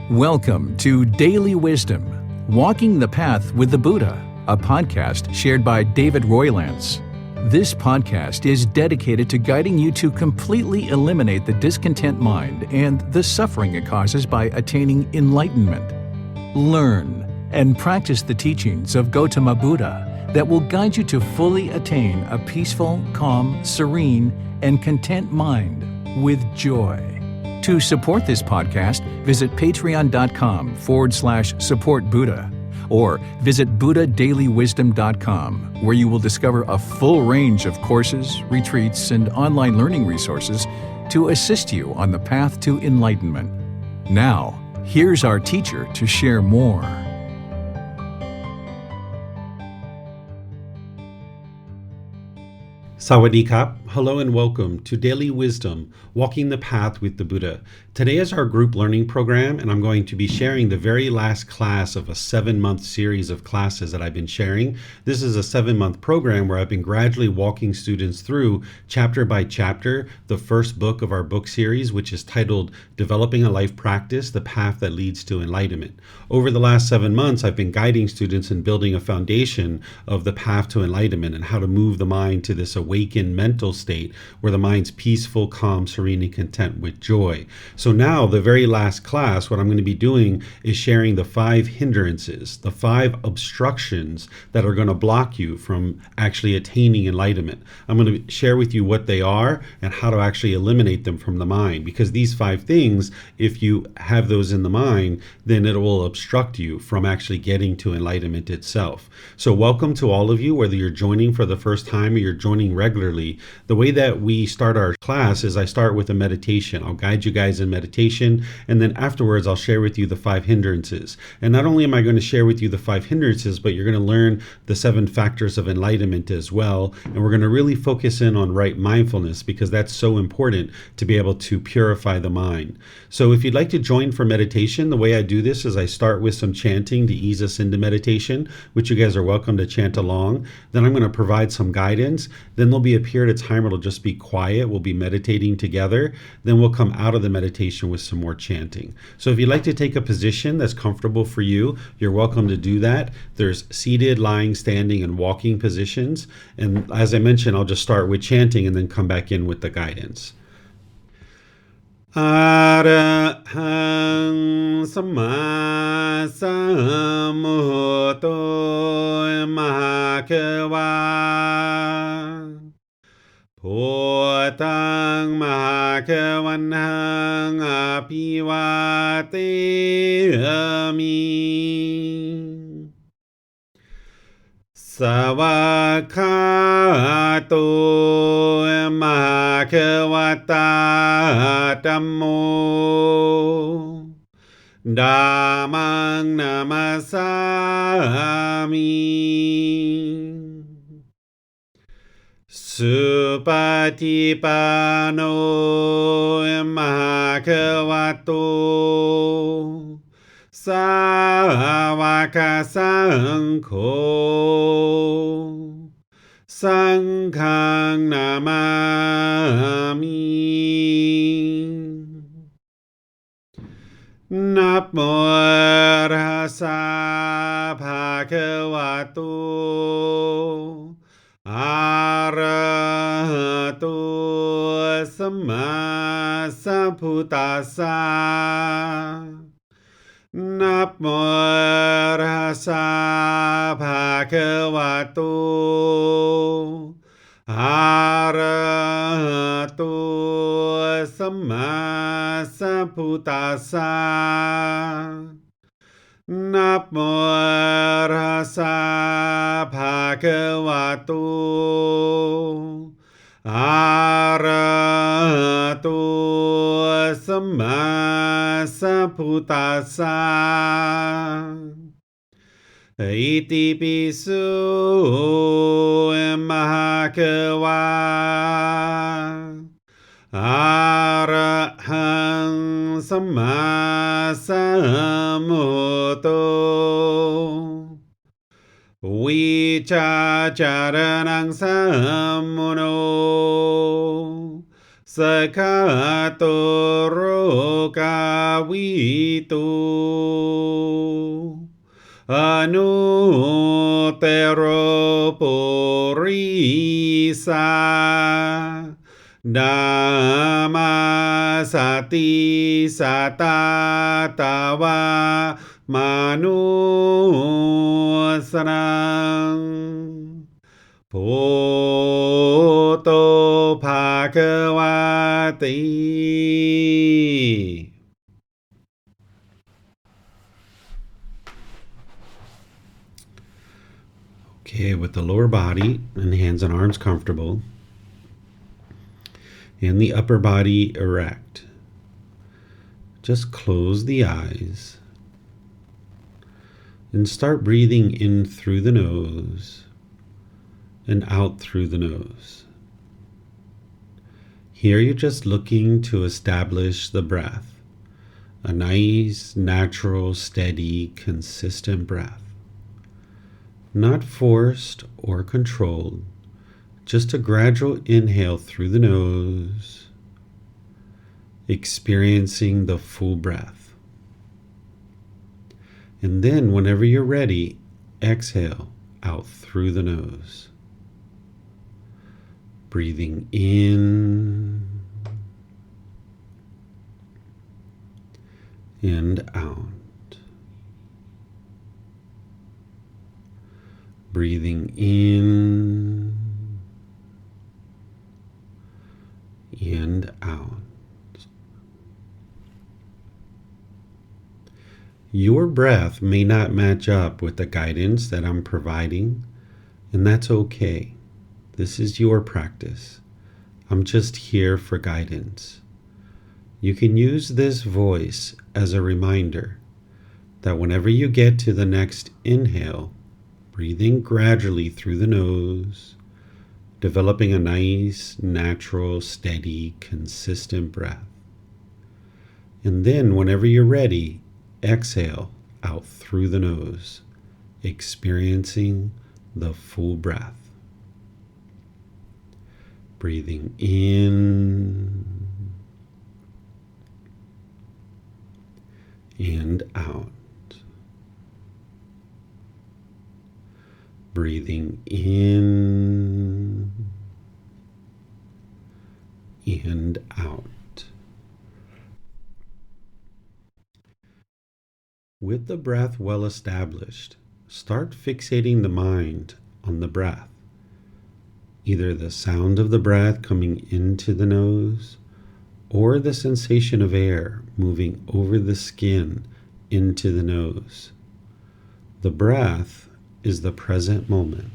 Welcome to Daily Wisdom, Walking the Path with the Buddha, a podcast shared by David Roylance. This podcast is dedicated to guiding you to completely eliminate the discontent mind and the suffering it causes by attaining enlightenment. Learn and practice the teachings of Gautama Buddha that will guide you to fully attain a peaceful, calm, serene, and content mind with joy. To support this podcast, visit patreon.com/support Buddha or visit buddhadailywisdom.com, where you will discover a full range of courses, retreats, and online learning resources to assist you on the path to enlightenment. Now, here's our teacher to share more. Sawadee Kap. Hello and welcome to Daily Wisdom, Walking the Path with the Buddha. Today is our group learning program, and I'm going to be sharing the very last class of a 7-month series of classes that I've been sharing. This is a 7-month program where I've been gradually walking students through chapter by chapter the first book of our book series, which is titled Developing a Life Practice, The Path That Leads to Enlightenment. Over the last 7 months, I've been guiding students in building a foundation of the path to enlightenment and how to move the mind to this awakened mental state where the mind's peaceful, calm, serene, and content with joy. So now the very last class, what I'm going to be doing is sharing the 5 hindrances, the 5 obstructions that are going to block you from actually attaining enlightenment. I'm going to share with you what they are and how to actually eliminate them from the mind, because these 5 things, if you have those in the mind, then it will obstruct you from actually getting to enlightenment itself. So welcome to all of you, whether you're joining for the first time or you're joining regularly. The way that we start our class is I start with a meditation. I'll guide you guys in meditation, and then afterwards I'll share with you the 5 hindrances. And not only am I going to share with you the 5 hindrances, but you're going to learn the 7 factors of enlightenment as well. And we're going to really focus in on right mindfulness, because that's so important to be able to purify the mind. So if you'd like to join for meditation, the way I do this is I start with some chanting to ease us into meditation, which you guys are welcome to chant along. Then I'm going to provide some guidance. Then there'll be a period of time where it'll just be quiet. We'll be meditating together. Then we'll come out of the meditation with some more chanting. So if you'd like to take a position that's comfortable for you, you're welcome to do that. There's seated, lying, standing, and walking positions. And as I mentioned, I'll just start with chanting and then come back in with the guidance. Arahang Samma Sambuddho Mahakeva Bhutang Mahakavanhang Apivateyami Savakato Mahakavata Dhammo Dhammang Namasami Supatipano Mahakavato Sāvaka Saṅkho Saṅghang Namami Namo Tassa Bhagavato Arahato Samma Sambuddhassa Namo Tassa Bhagavato Arahato Samma Sambuddhassa Namo Tassa Bhagavato Arahato Samma Sambuddhassa Iti Pisu Mahakava Arahang Samma Sambuddho Vicacaranang Sammuno สกาโตโรกาวิโตอนุเตโรปุริสาดามาสติสตตาวามานุสรังโพโตภาควาติ Okay, with the lower body and hands and arms comfortable, and the upper body erect, just close the eyes and start breathing in through the nose and out through the nose. Here you're just looking to establish the breath, a nice, natural, steady, consistent breath. Not forced or controlled, just a gradual inhale through the nose, experiencing the full breath. And then whenever you're ready, exhale out through the nose. Breathing in and out. Breathing in and out. Your breath may not match up with the guidance that I'm providing, and that's okay. This is your practice. I'm just here for guidance. You can use this voice as a reminder that whenever you get to the next inhale, breathing gradually through the nose, developing a nice, natural, steady, consistent breath. And then whenever you're ready, exhale out through the nose, experiencing the full breath. Breathing in and out. Breathing in and out. With the breath well established, start fixating the mind on the breath. Either the sound of the breath coming into the nose or the sensation of air moving over the skin into the nose. The breath is the present moment.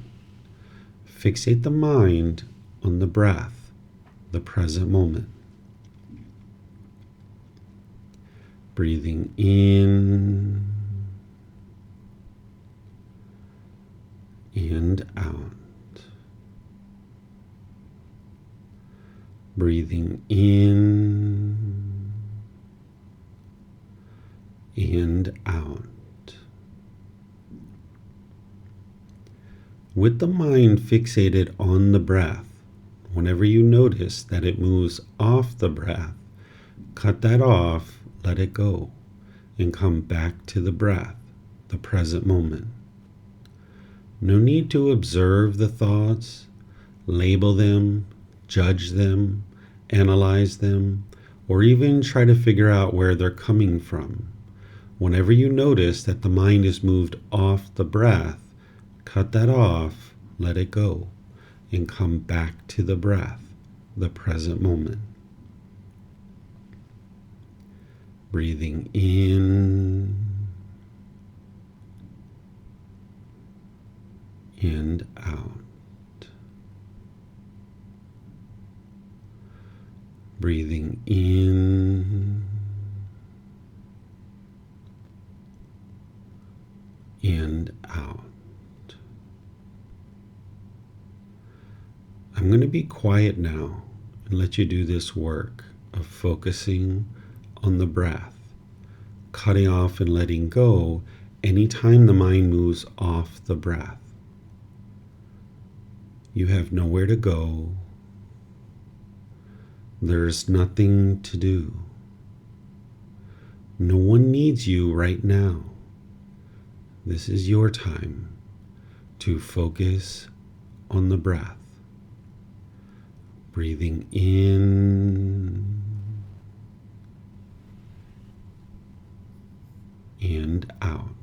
Fixate the mind on the breath, the present moment. Breathing in and out. Breathing in and out. With the mind fixated on the breath, whenever you notice that it moves off the breath, cut that off, let it go, and come back to the breath, the present moment. No need to observe the thoughts, label them, judge them, analyze them, or even try to figure out where they're coming from. Whenever you notice that the mind is moved off the breath, cut that off, let it go, and come back to the breath, the present moment. Breathing in and out. Breathing in and out. I'm going to be quiet now and let you do this work of focusing on the breath, cutting off and letting go anytime the mind moves off the breath. You have nowhere to go. There's nothing to do. No one needs you right now. This is your time to focus on the breath. Breathing in and out.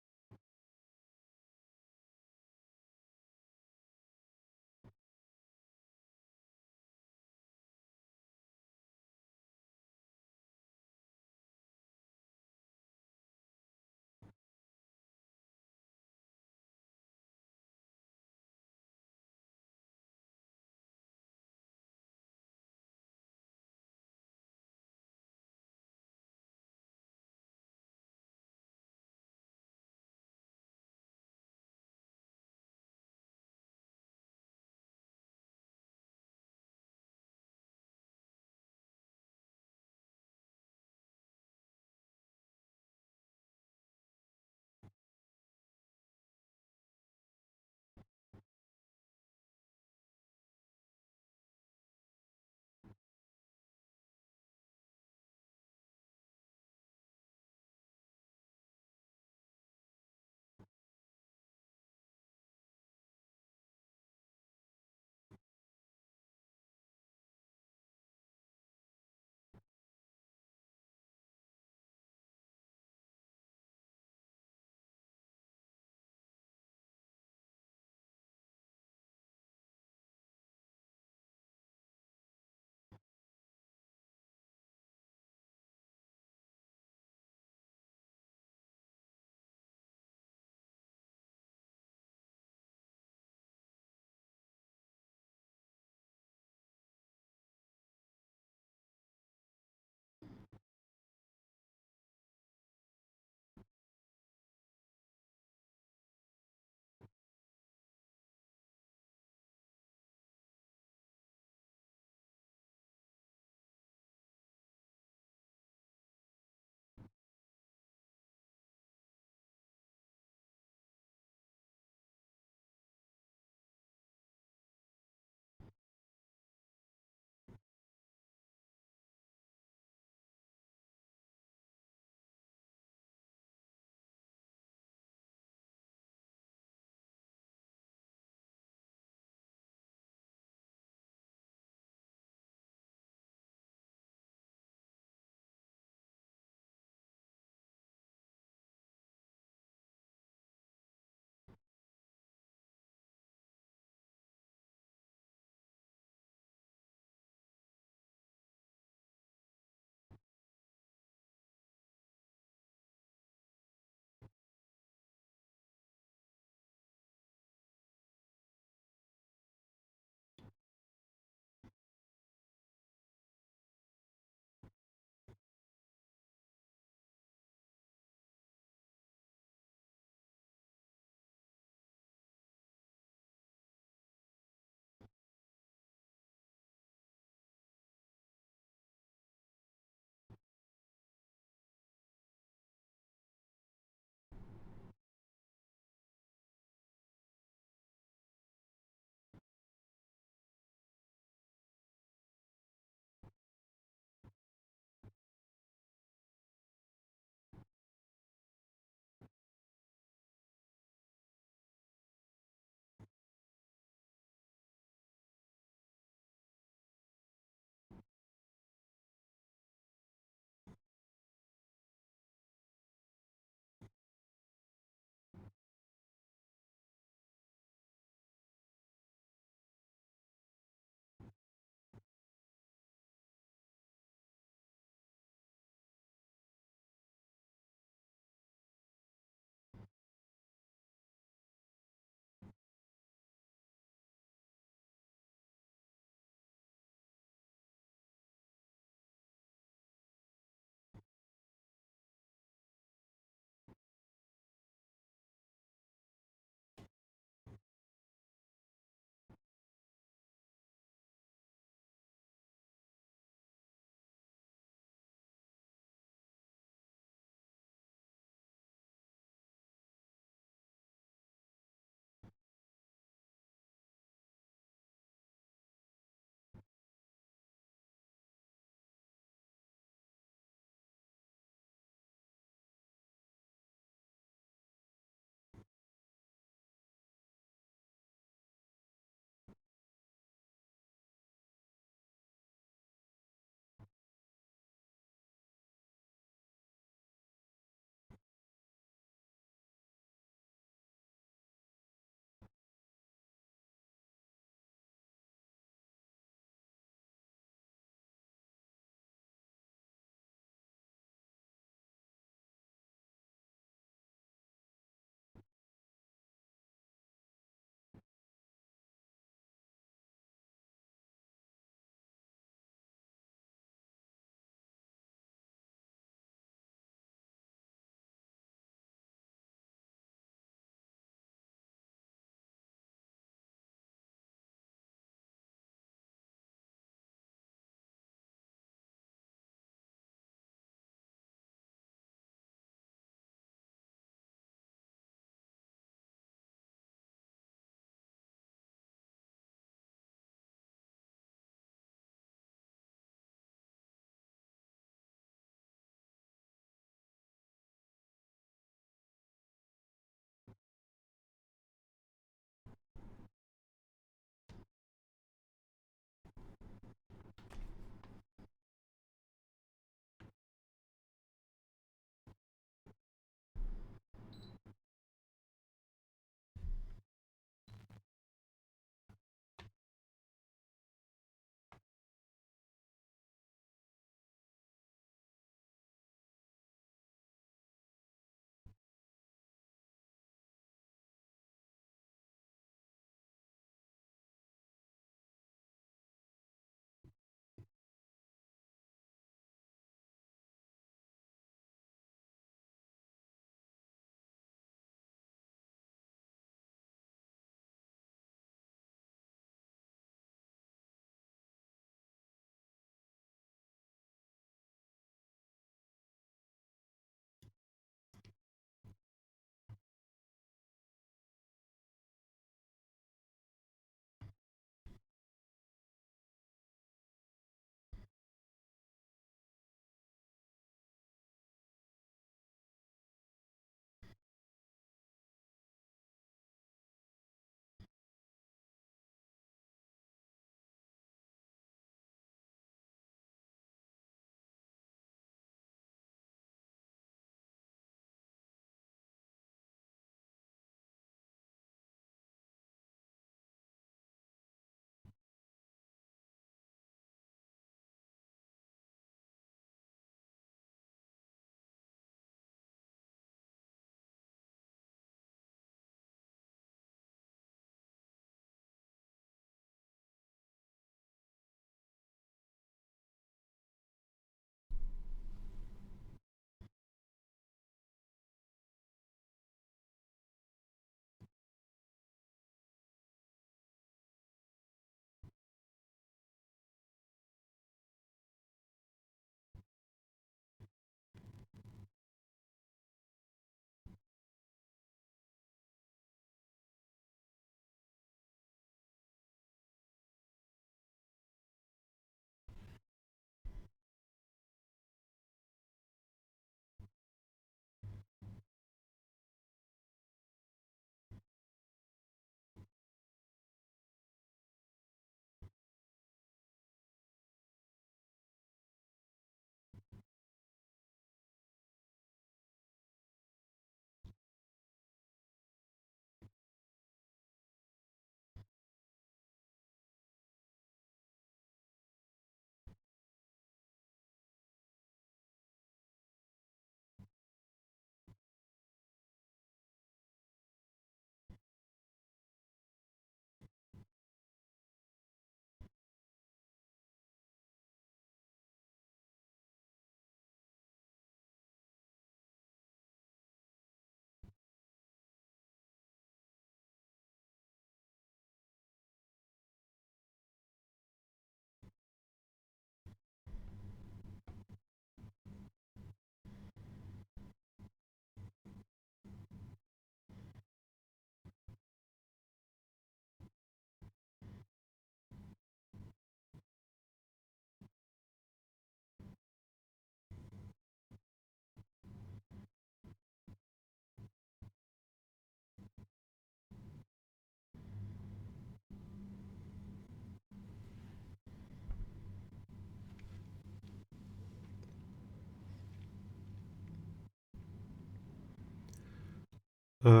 อะ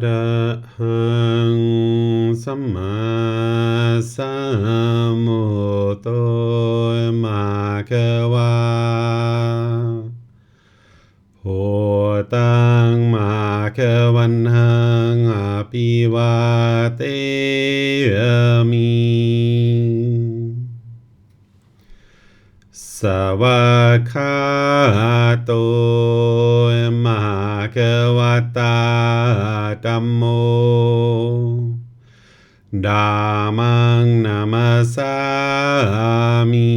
ระหังสัมมาสัมพุทโธมะคะวะโหตังมะคะวันหังอภิวาเตมิสวากขาโตมหาควตาธัมโมธัมมังนามัสสามิ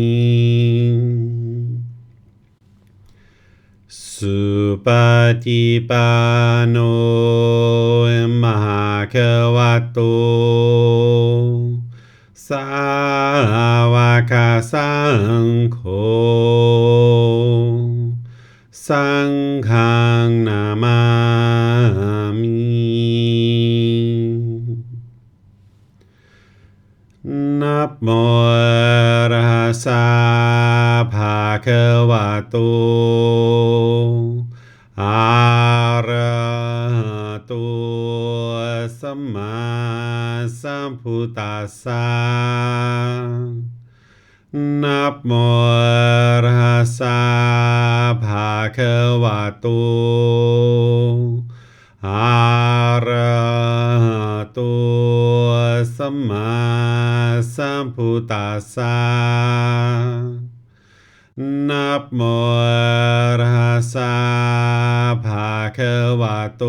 สุปฏิปันโนมหาควโตสาวกสังโฆสังฆังนามามินะโมตัสสะภะคะวะโตอะระหะโตสัมมาสัมพุทธัสสะนะโมตัสสะภะคะวะโตอะระหะโตสัมมาสัมพุทธัสสะนะโมตัสสะภะคะวะโต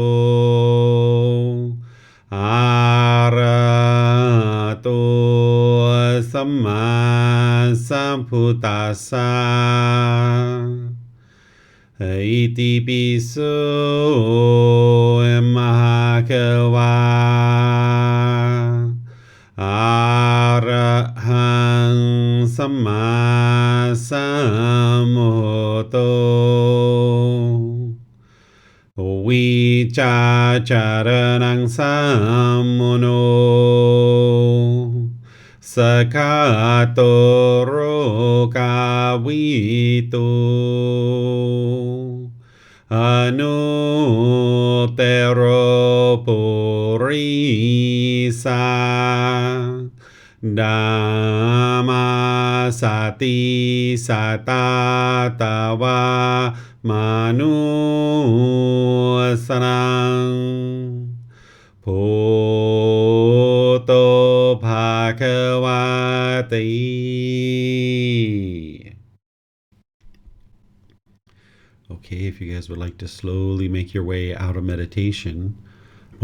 อะระหะโตสัมมาสัมพุทธัสสะอิติปิโสมหาควาอะระหังสัมมาสัมพุทโธวิจาจารณังสัมมุโนสกขาโตโรกาวิตุอนุเตโรปุริสาดามาสติสัตตาตาวามนุสนังพุทโธภาควาติ Okay, if you guys would like to slowly make your way out of meditation.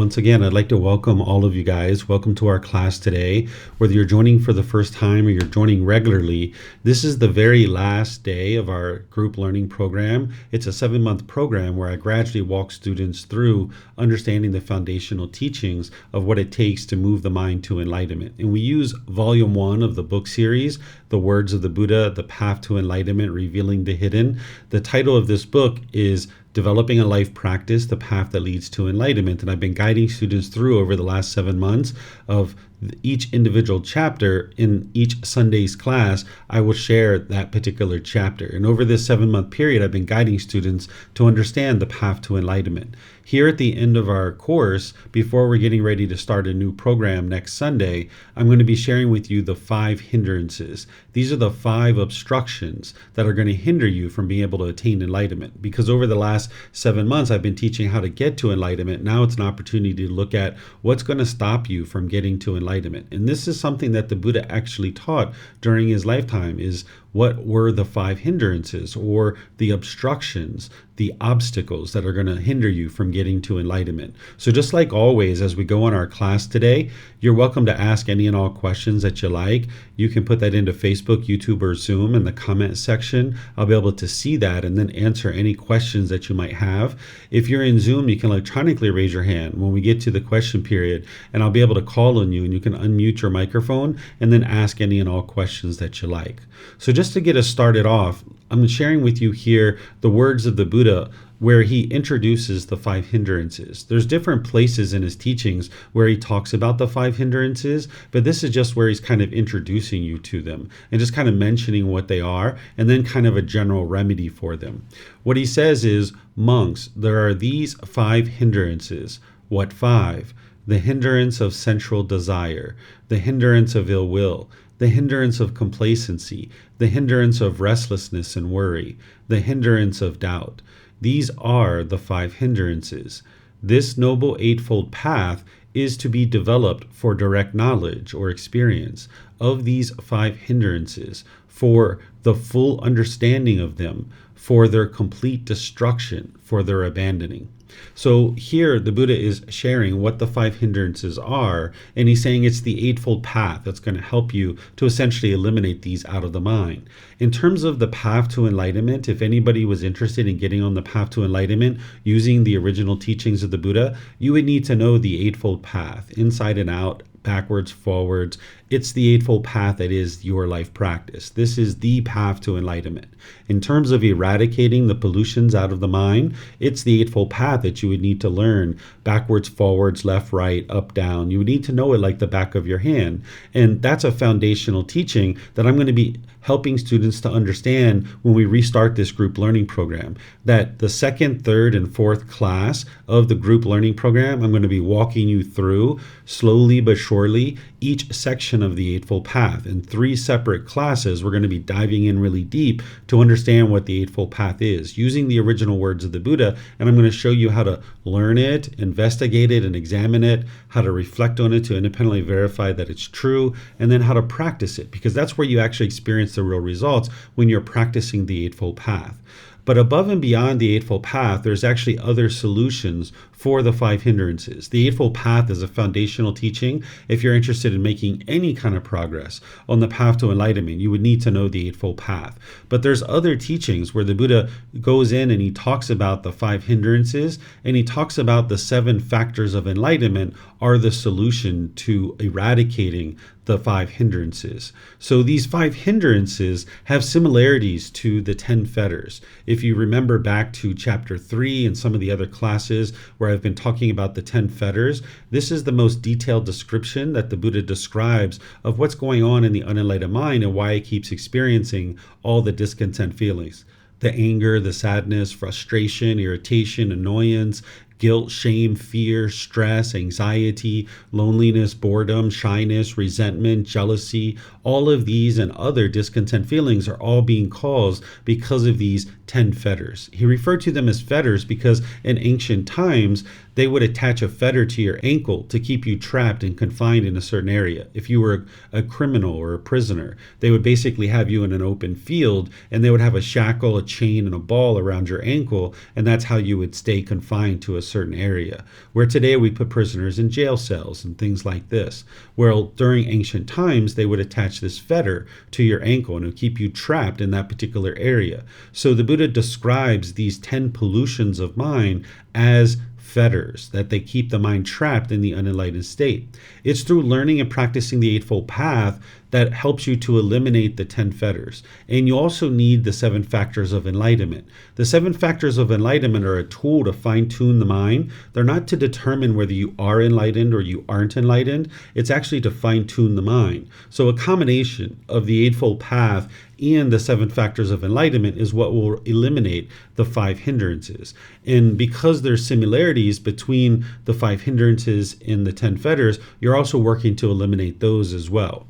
Once again, I'd like to welcome all of you guys. Welcome to our class today. Whether you're joining for the first time or you're joining regularly, this is the very last day of our group learning program. It's a 7-month program where I gradually walk students through understanding the foundational teachings of what it takes to move the mind to enlightenment. And we use volume 1 of the book series, The Words of the Buddha, The Path to Enlightenment, Revealing the Hidden. The title of this book is Developing a Life Practice, The Path That Leads to Enlightenment. And I've been guiding students through over the last 7 months of each individual chapter. In each Sunday's class, I will share that particular chapter. And over this 7-month period, I've been guiding students to understand the path to enlightenment. Here at the end of our course, before we're getting ready to start a new program next Sunday, I'm going to be sharing with you the 5 hindrances. These are the 5 obstructions that are going to hinder you from being able to attain enlightenment. Because over the last 7 months, I've been teaching how to get to enlightenment. Now it's an opportunity to look at what's going to stop you from getting to enlightenment. And this is something that the Buddha actually taught during his lifetime, is what were the 5 hindrances, or the obstructions, the obstacles that are going to hinder you from getting to enlightenment. So just like always, as we go on our class today, you're welcome to ask any and all questions that you like. You can put that into Facebook, YouTube, or Zoom in the comment section. I'll be able to see that and then answer any questions that you might have. If you're in Zoom, you can electronically raise your hand when we get to the question period, and I'll be able to call on you, and you can unmute your microphone and then ask any and all questions that you like. So just to get us started off, I'm sharing with you here the words of the Buddha, where he introduces the 5 hindrances. There's different places in his teachings where he talks about the 5 hindrances, but this is just where he's kind of introducing you to them and just kind of mentioning what they are, and then kind of a general remedy for them. What he says is, monks, there are these 5 hindrances. What five? The hindrance of sensual desire, the hindrance of ill will, the hindrance of complacency, the hindrance of restlessness and worry, the hindrance of doubt. These are the five hindrances. This Noble Eightfold Path is to be developed for direct knowledge or experience of these five hindrances, for the full understanding of them, for their complete destruction, for their abandoning. So here the Buddha is sharing what the five hindrances are, and he's saying it's the Eightfold Path that's going to help you to essentially eliminate these out of the mind. In terms of the path to enlightenment, if anybody was interested in getting on the path to enlightenment using the original teachings of the Buddha, you would need to know the Eightfold Path, inside and out, backwards, forwards. It's the Eightfold Path that is your life practice. This is the path to enlightenment. In terms of eradicating the pollutions out of the mind, it's the Eightfold Path that you would need to learn backwards, forwards, left, right, up, down. You would need to know it like the back of your hand. And that's a foundational teaching that I'm going to be helping students to understand when we restart this group learning program. That the second, third, and fourth class of the group learning program, I'm going to be walking you through slowly but surely each section of the Eightfold Path. In 3 separate classes, we're going to be diving in really deep to understand what the Eightfold Path is, using the original words of the Buddha, and I'm going to show you how to learn it, investigate it, and examine it, how to reflect on it to independently verify that it's true, and then how to practice it, because that's where you actually experience the real results when you're practicing the Eightfold Path. But above and beyond the Eightfold Path, there's actually other solutions for the five hindrances. The Eightfold Path is a foundational teaching. If you're interested in making any kind of progress on the path to enlightenment, you would need to know the Eightfold Path. But there's other teachings where the Buddha goes in and he talks about the five hindrances, and he talks about the 7 factors of enlightenment are the solution to eradicating the 5 hindrances. So these 5 hindrances have similarities to the 10 fetters. If you remember back to chapter 3 and some of the other classes where I've been talking about the 10 fetters, this is the most detailed description that the Buddha describes of what's going on in the unenlightened mind and why it keeps experiencing all the discontent feelings. The anger, the sadness, frustration, irritation, annoyance, guilt, shame, fear, stress, anxiety, loneliness, boredom, shyness, resentment, jealousy, all of these and other discontent feelings are all being caused because of these 10 fetters. He referred to them as fetters because in ancient times, they would attach a fetter to your ankle to keep you trapped and confined in a certain area. If you were a criminal or a prisoner, they would basically have you in an open field and they would have a shackle, a chain, and a ball around your ankle, and that's how you would stay confined to a certain area. Where today we put prisoners in jail cells and things like this. Well, during ancient times, they would attach this fetter to your ankle and it would keep you trapped in that particular area. So the Buddha describes these 10 pollutions of mind as fetters, that they keep the mind trapped in the unenlightened state. It's through learning and practicing the Eightfold Path that helps you to eliminate the 10 fetters. And you also need the 7 factors of enlightenment. The 7 factors of enlightenment are a tool to fine-tune the mind. They're not to determine whether you are enlightened or you aren't enlightened. It's actually to fine-tune the mind. So a combination of the Eightfold Path and the 7 factors of enlightenment is what will eliminate the 5 hindrances. And because there's similarities between the 5 hindrances and the 10 fetters, you're also working to eliminate those as well.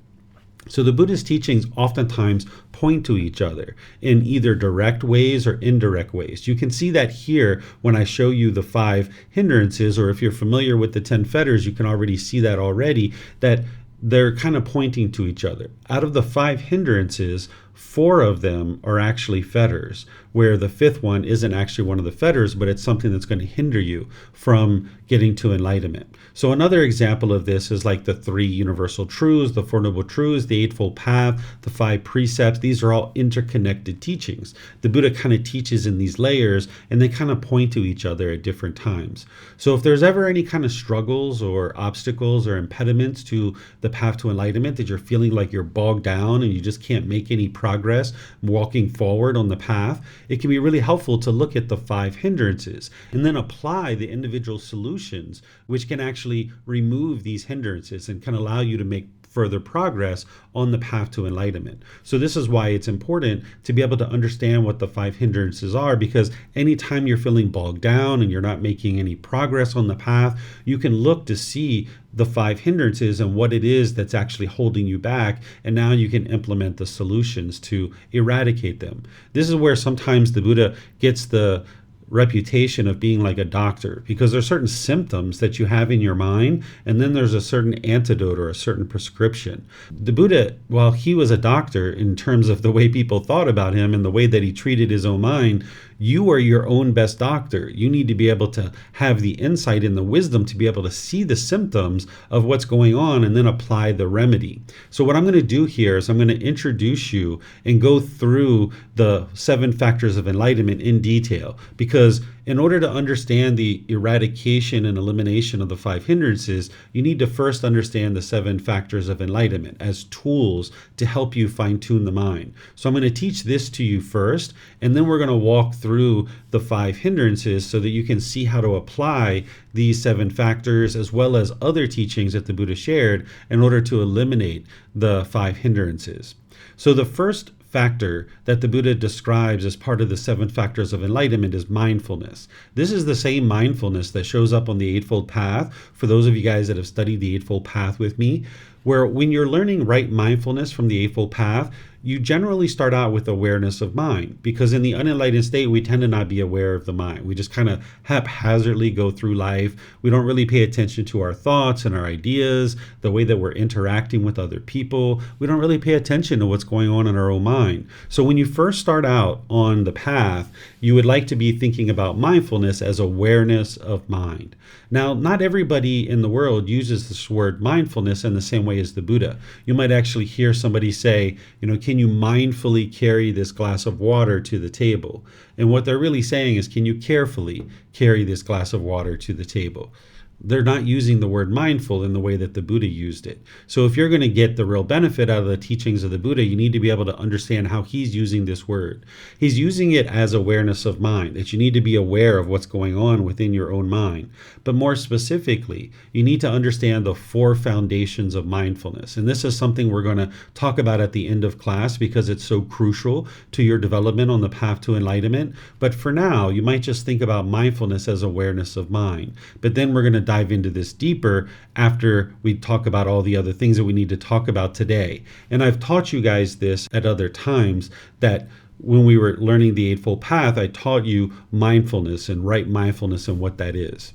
So the Buddha's teachings oftentimes point to each other in either direct ways or indirect ways. You can see that here when I show you the 5 hindrances, or if you're familiar with the 10 fetters, you can already see that already, that they're kind of pointing to each other. Out of the 5 hindrances, 4 of them are actually fetters, where the 5th one isn't actually one of the fetters, but it's something that's going to hinder you from getting to enlightenment. So another example of this is like the 3 universal truths, the 4 noble truths, the Eightfold Path, the 5 precepts. These are all interconnected teachings. The Buddha kind of teaches in these layers, and they kind of point to each other at different times. So if there's ever any kind of struggles or obstacles or impediments to the path to enlightenment, that you're feeling like you're bogged down and you just can't make any progress walking forward on the path, it can be really helpful to look at the 5 hindrances and then apply the individual solutions, which can actually remove these hindrances and can allow you to make further progress on the path to enlightenment. So this is why it's important to be able to understand what the five hindrances are, because anytime you're feeling bogged down and you're not making any progress on the path, you can look to see the five hindrances and what it is that's actually holding you back, and now you can implement the solutions to eradicate them. This is where sometimes the Buddha gets the reputation of being like a doctor, because there are certain symptoms that you have in your mind, and then there's a certain antidote or a certain prescription. The Buddha, while he was a doctor in terms of the way people thought about him and the way that he treated his own mind, you are your own best doctor. You need to be able to have the insight and the wisdom to be able to see the symptoms of what's going on and then apply the remedy. So what I'm going to do here is I'm going to introduce you and go through the 7 factors of enlightenment in detail, because in order to understand the eradication and elimination of the 5 hindrances, you need to first understand the 7 factors of enlightenment as tools to help you fine-tune the mind. So I'm going to teach this to you first, and then we're going to walk through the 5 hindrances so that you can see how to apply these 7 factors as well as other teachings that the Buddha shared in order to eliminate the 5 hindrances. So the first factor that the Buddha describes as part of the 7 factors of enlightenment is mindfulness. This is the same mindfulness that shows up on the Eightfold Path, for those of you guys that have studied the Eightfold Path with me, where when you're learning right mindfulness from the Eightfold Path, you generally start out with awareness of mind, because in the unenlightened state, we tend to not be aware of the mind. We just kind of haphazardly go through life. We don't really pay attention to our thoughts and our ideas, the way that we're interacting with other people. We don't really pay attention to what's going on in our own mind. So when you first start out on the path, you would like to be thinking about mindfulness as awareness of mind. Now, not everybody in the world uses this word mindfulness in the same way as the Buddha. You might actually hear somebody say, can you mindfully carry this glass of water to the table? And what they're really saying is, can you carefully carry this glass of water to the table? They're not using the word mindful in the way that the Buddha used it. So if you're going to get the real benefit out of the teachings of the Buddha, you need to be able to understand how he's using this word. He's using it as awareness of mind, that you need to be aware of what's going on within your own mind. But more specifically, you need to understand the 4 foundations of mindfulness. And this is something we're going to talk about at the end of class, because it's so crucial to your development on the path to enlightenment. But for now, you might just think about mindfulness as awareness of mind. But then we're going to dive into this deeper after we talk about all the other things that we need to talk about today. And I've taught you guys this at other times, that when we were learning the Eightfold Path, I taught you mindfulness and right mindfulness and what that is.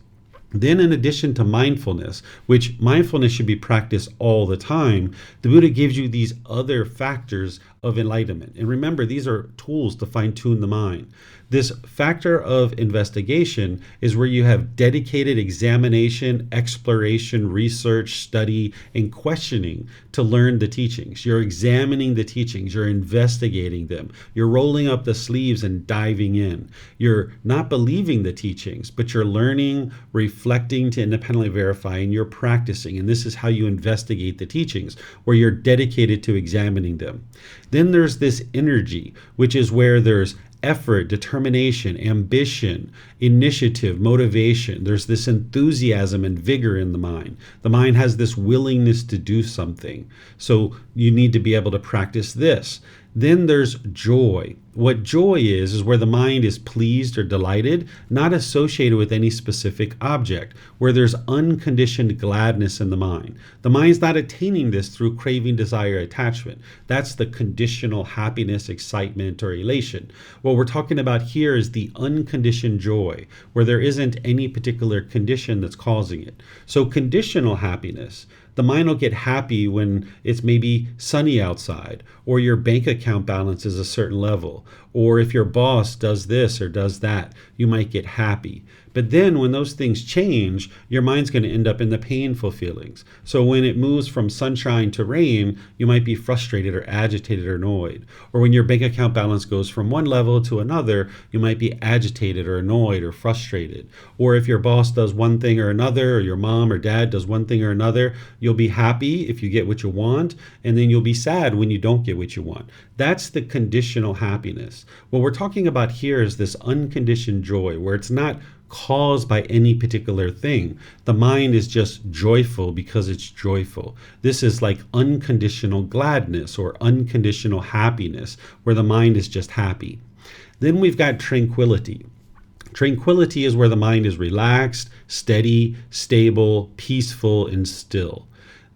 Then, in addition to mindfulness, which mindfulness should be practiced all the time, the Buddha gives you these other factors of enlightenment. And remember, these are tools to fine-tune the mind. This factor of investigation is where you have dedicated examination, exploration, research, study, and questioning to learn the teachings. You're examining the teachings. You're investigating them. You're rolling up the sleeves and diving in. You're not believing the teachings, but you're learning, reflecting to independently verify, and you're practicing. And this is how you investigate the teachings, where you're dedicated to examining them. Then there's this energy, which is where there's effort, determination, ambition, initiative, motivation. There's this enthusiasm and vigor in the mind. The mind has this willingness to do something. So you need to be able to practice this. Then there's joy. What joy is where the mind is pleased or delighted, not associated with any specific object, where there's unconditioned gladness in the mind. The mind's not attaining this through craving, desire, attachment. That's the conditional happiness, excitement, or elation. What we're talking about here is the unconditioned joy, where there isn't any particular condition that's causing it. So conditional happiness, the mind will get happy when it's maybe sunny outside, or your bank account balance is a certain level, or if your boss does this or does that, you might get happy. But then when those things change, your mind's going to end up in the painful feelings. So when it moves from sunshine to rain, you might be frustrated or agitated or annoyed. Or when your bank account balance goes from one level to another, you might be agitated or annoyed or frustrated. Or if your boss does one thing or another, or your mom or dad does one thing or another, you'll be happy if you get what you want, and then you'll be sad when you don't get what you want. That's the conditional happiness. What we're talking about here is this unconditioned joy, where it's not caused by any particular thing. The mind is just joyful because it's joyful. This is like unconditional gladness or unconditional happiness, where the mind is just happy. Then we've got tranquility. Tranquility is where the mind is relaxed, steady, stable, peaceful, and still.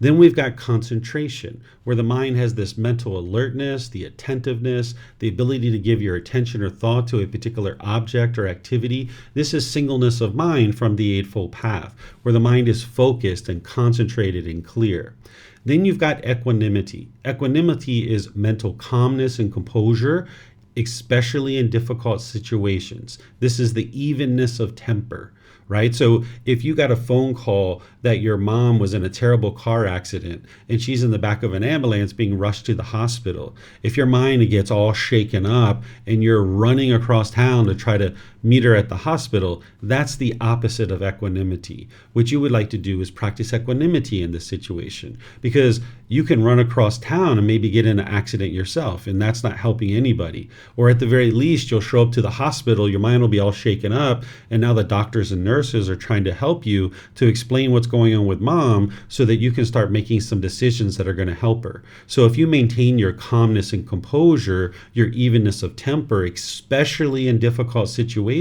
Then we've got concentration, where the mind has this mental alertness, the attentiveness, the ability to give your attention or thought to a particular object or activity. This is singleness of mind from the Eightfold Path, where the mind is focused and concentrated and clear. Then you've got equanimity. Equanimity is mental calmness and composure, especially in difficult situations. This is the evenness of temper, right? So if you got a phone call that your mom was in a terrible car accident and she's in the back of an ambulance being rushed to the hospital, if your mind gets all shaken up and you're running across town to try to meet her at the hospital, that's the opposite of equanimity. What you would like to do is practice equanimity in this situation, because you can run across town and maybe get in an accident yourself, and that's not helping anybody. Or at the very least, you'll show up to the hospital, your mind will be all shaken up, and now the doctors and nurses are trying to help you to explain what's going on with mom so that you can start making some decisions that are going to help her. So if you maintain your calmness and composure, your evenness of temper, especially in difficult situations,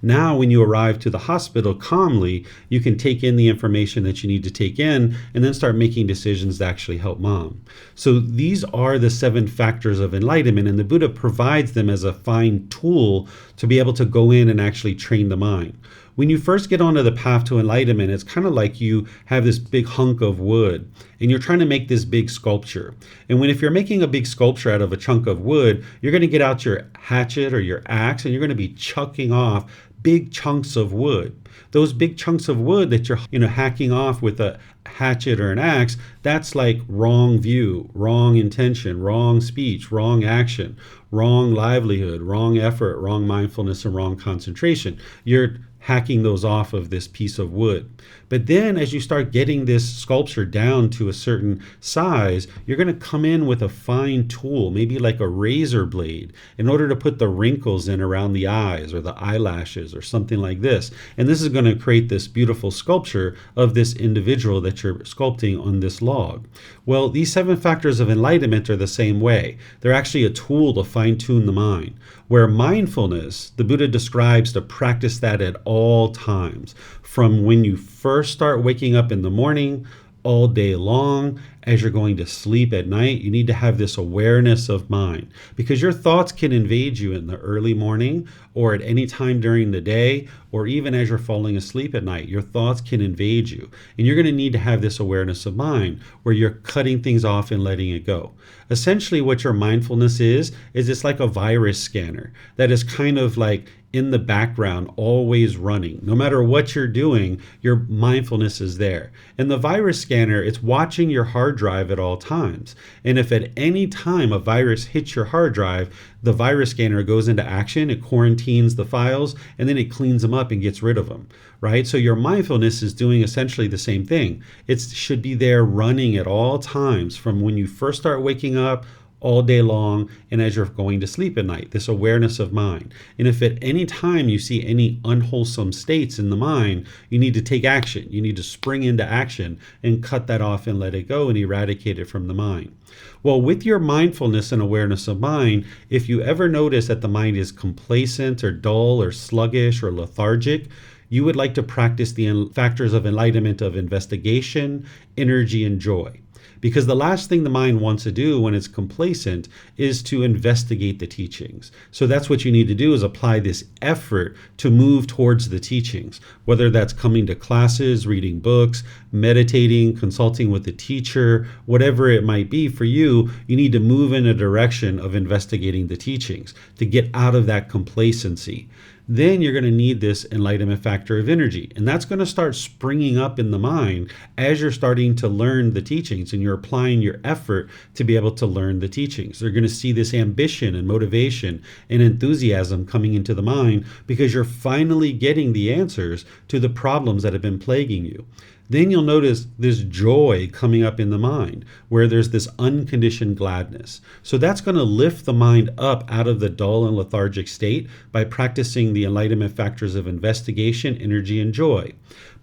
now when you arrive to the hospital calmly, you can take in the information that you need to take in and then start making decisions that actually help mom. So these are the 7 factors of enlightenment, and the Buddha provides them as a fine tool to be able to go in and actually train the mind. When you first get onto the path to enlightenment, it's kind of like you have this big hunk of wood and you're trying to make this big sculpture. And if you're making a big sculpture out of a chunk of wood, you're going to get out your hatchet or your axe and you're going to be chucking off big chunks of wood. Those big chunks of wood that you're hacking off with a hatchet or an axe, that's like wrong view, wrong intention, wrong speech, wrong action, wrong livelihood, wrong effort, wrong mindfulness, and wrong concentration. You're hacking those off of this piece of wood. But then as you start getting this sculpture down to a certain size, you're going to come in with a fine tool, maybe like a razor blade, in order to put the wrinkles in around the eyes or the eyelashes or something like this. And this is going to create this beautiful sculpture of this individual that you're sculpting on this log. Well, these 7 factors of enlightenment are the same way. They're actually a tool to fine-tune the mind. Where mindfulness, the Buddha describes to practice that at all times, from when you first start waking up in the morning, all day long, as you're going to sleep at night. You need to have this awareness of mind, because your thoughts can invade you in the early morning or at any time during the day, or even as you're falling asleep at night. Your thoughts can invade you, and you're going to need to have this awareness of mind where you're cutting things off and letting it go. Essentially what your mindfulness is it's like a virus scanner that is kind of like in the background, always running. No matter what you're doing, your mindfulness is there. And the virus scanner, it's watching your hard drive at all times. And if at any time a virus hits your hard drive, the virus scanner goes into action, it quarantines the files, and then it cleans them up and gets rid of them, right? So your mindfulness is doing essentially the same thing. It should be there running at all times, from when you first start waking up, all day long, and as you're going to sleep at night, this awareness of mind. And if at any time you see any unwholesome states in the mind, you need to take action. You need to spring into action and cut that off and let it go and eradicate it from the mind. Well, with your mindfulness and awareness of mind, if you ever notice that the mind is complacent or dull or sluggish or lethargic, you would like to practice the factors of enlightenment of investigation, energy, and joy. Because the last thing the mind wants to do when it's complacent is to investigate the teachings. So that's what you need to do, is apply this effort to move towards the teachings, whether that's coming to classes, reading books, meditating, consulting with the teacher, whatever it might be for you. You need to move in a direction of investigating the teachings to get out of that complacency. Then you're going to need this enlightenment factor of energy. And that's going to start springing up in the mind as you're starting to learn the teachings and you're applying your effort to be able to learn the teachings. They're going to see this ambition and motivation and enthusiasm coming into the mind because you're finally getting the answers to the problems that have been plaguing you. then you'll notice this joy coming up in the mind where there's this unconditioned gladness. So that's going to lift the mind up out of the dull and lethargic state by practicing the enlightenment factors of investigation, energy, and joy.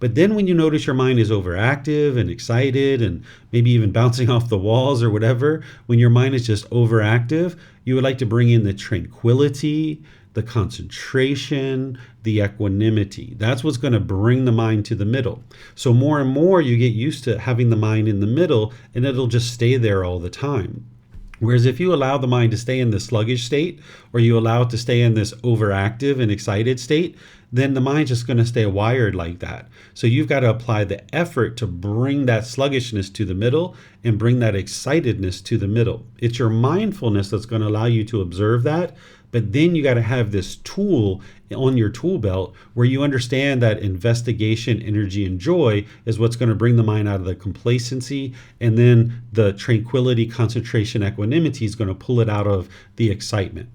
But then when you notice your mind is overactive and excited and maybe even bouncing off the walls or whatever, when your mind is just overactive, you would like to bring in the tranquility, the concentration, the equanimity. That's what's going to bring the mind to the middle. So more and more you get used to having the mind in the middle, and it'll just stay there all the time. Whereas if you allow the mind to stay in the sluggish state, or you allow it to stay in this overactive and excited state, then the mind's just going to stay wired like that. So you've got to apply the effort to bring that sluggishness to the middle and bring that excitedness to the middle. It's your mindfulness that's going to allow you to observe that. But then you got to have this tool on your tool belt where you understand that investigation, energy, and joy is what's going to bring the mind out of the complacency. And then the tranquility, concentration, equanimity is going to pull it out of the excitement.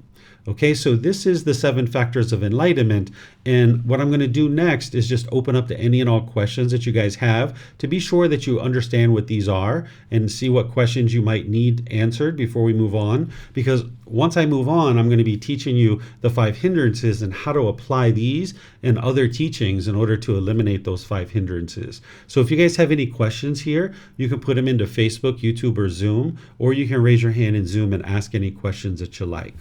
Okay, so this is the 7 Factors of Enlightenment. And what I'm going to do next is just open up to any and all questions that you guys have to be sure that you understand what these are and see what questions you might need answered before we move on. Because once I move on, I'm going to be teaching you the 5 hindrances and how to apply these and other teachings in order to eliminate those 5 hindrances. So if you guys have any questions here, you can put them into Facebook, YouTube, or Zoom, or you can raise your hand in Zoom and ask any questions that you like.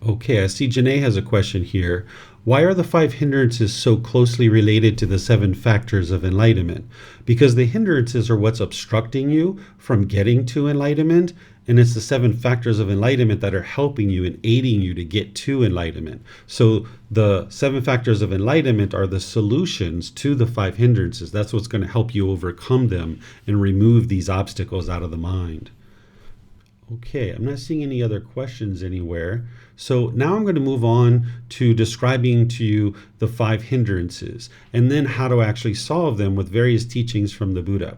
Okay, I see Janae has a question here. Why are the 5 hindrances so closely related to the 7 factors of enlightenment? Because the hindrances are what's obstructing you from getting to enlightenment, and it's the 7 factors of enlightenment that are helping you and aiding you to get to enlightenment. So the 7 factors of enlightenment are the solutions to the 5 hindrances. That's what's going to help you overcome them and remove these obstacles out of the mind. Okay, I'm not seeing any other questions anywhere. So now I'm going to move on to describing to you the 5 hindrances and then how to actually solve them with various teachings from the Buddha.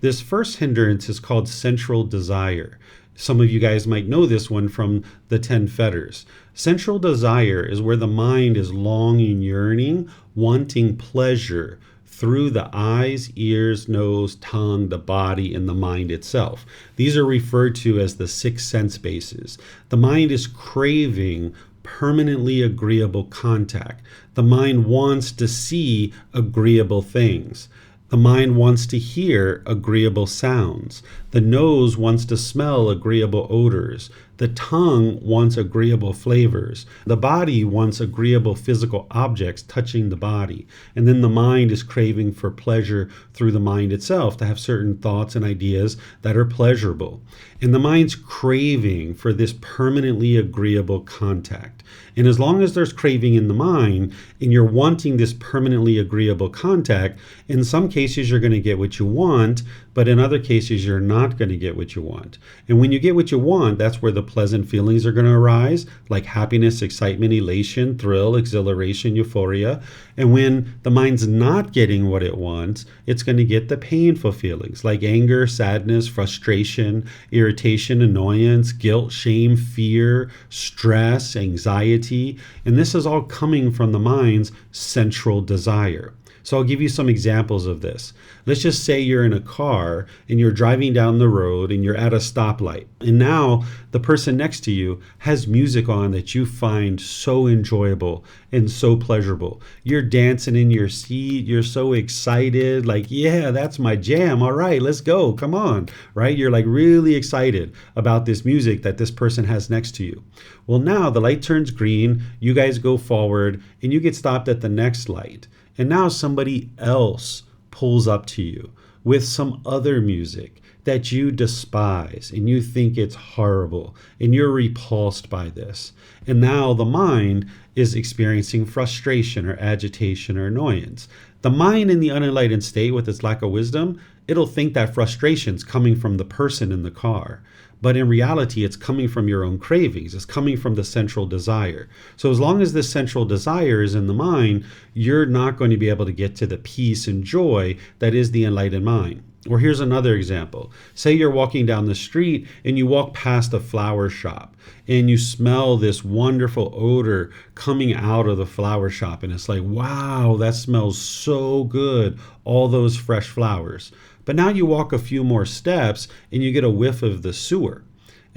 This first hindrance is called sensual desire. Some of you guys might know this one from the 10 fetters. Sensual desire is where the mind is longing, yearning, wanting pleasure through the eyes, ears, nose, tongue, the body, and the mind itself. These are referred to as the 6 sense bases. The mind is craving permanently agreeable contact. The mind wants to see agreeable things. The mind wants to hear agreeable sounds. The nose wants to smell agreeable odors. The tongue wants agreeable flavors. The body wants agreeable physical objects touching the body. And then the mind is craving for pleasure through the mind itself to have certain thoughts and ideas that are pleasurable. And the mind's craving for this permanently agreeable contact. And as long as there's craving in the mind and you're wanting this permanently agreeable contact, in some cases you're going to get what you want, but in other cases you're not going to get what you want. And when you get what you want, that's where the pleasant feelings are going to arise, like happiness, excitement, elation, thrill, exhilaration, euphoria. And when the mind's not getting what it wants, it's going to get the painful feelings like anger, sadness, frustration, irritation, annoyance, guilt, shame, fear, stress, anxiety. And this is all coming from the mind's sensual desire. So I'll give you some examples of this. Let's just say you're in a car and you're driving down the road and you're at a stoplight. And now the person next to you has music on that you find so enjoyable and so pleasurable. You're dancing in your seat. You're so excited. Like, yeah, that's my jam. All right, let's go. Come on. Right? You're like really excited about this music that this person has next to you. Well, now the light turns green. You guys go forward and you get stopped at the next light. And now somebody else pulls up to you with some other music that you despise and you think it's horrible and you're repulsed by this. And now the mind is experiencing frustration or agitation or annoyance. The mind in the unenlightened state with its lack of wisdom, it'll think that frustration's coming from the person in the car. But in reality, it's coming from your own cravings. It's coming from the central desire. So as long as this central desire is in the mind, you're not going to be able to get to the peace and joy that is the enlightened mind. Or here's another example. Say you're walking down the street and you walk past a flower shop and you smell this wonderful odor coming out of the flower shop. And it's like, wow, that smells so good. All those fresh flowers. But now you walk a few more steps and you get a whiff of the sewer.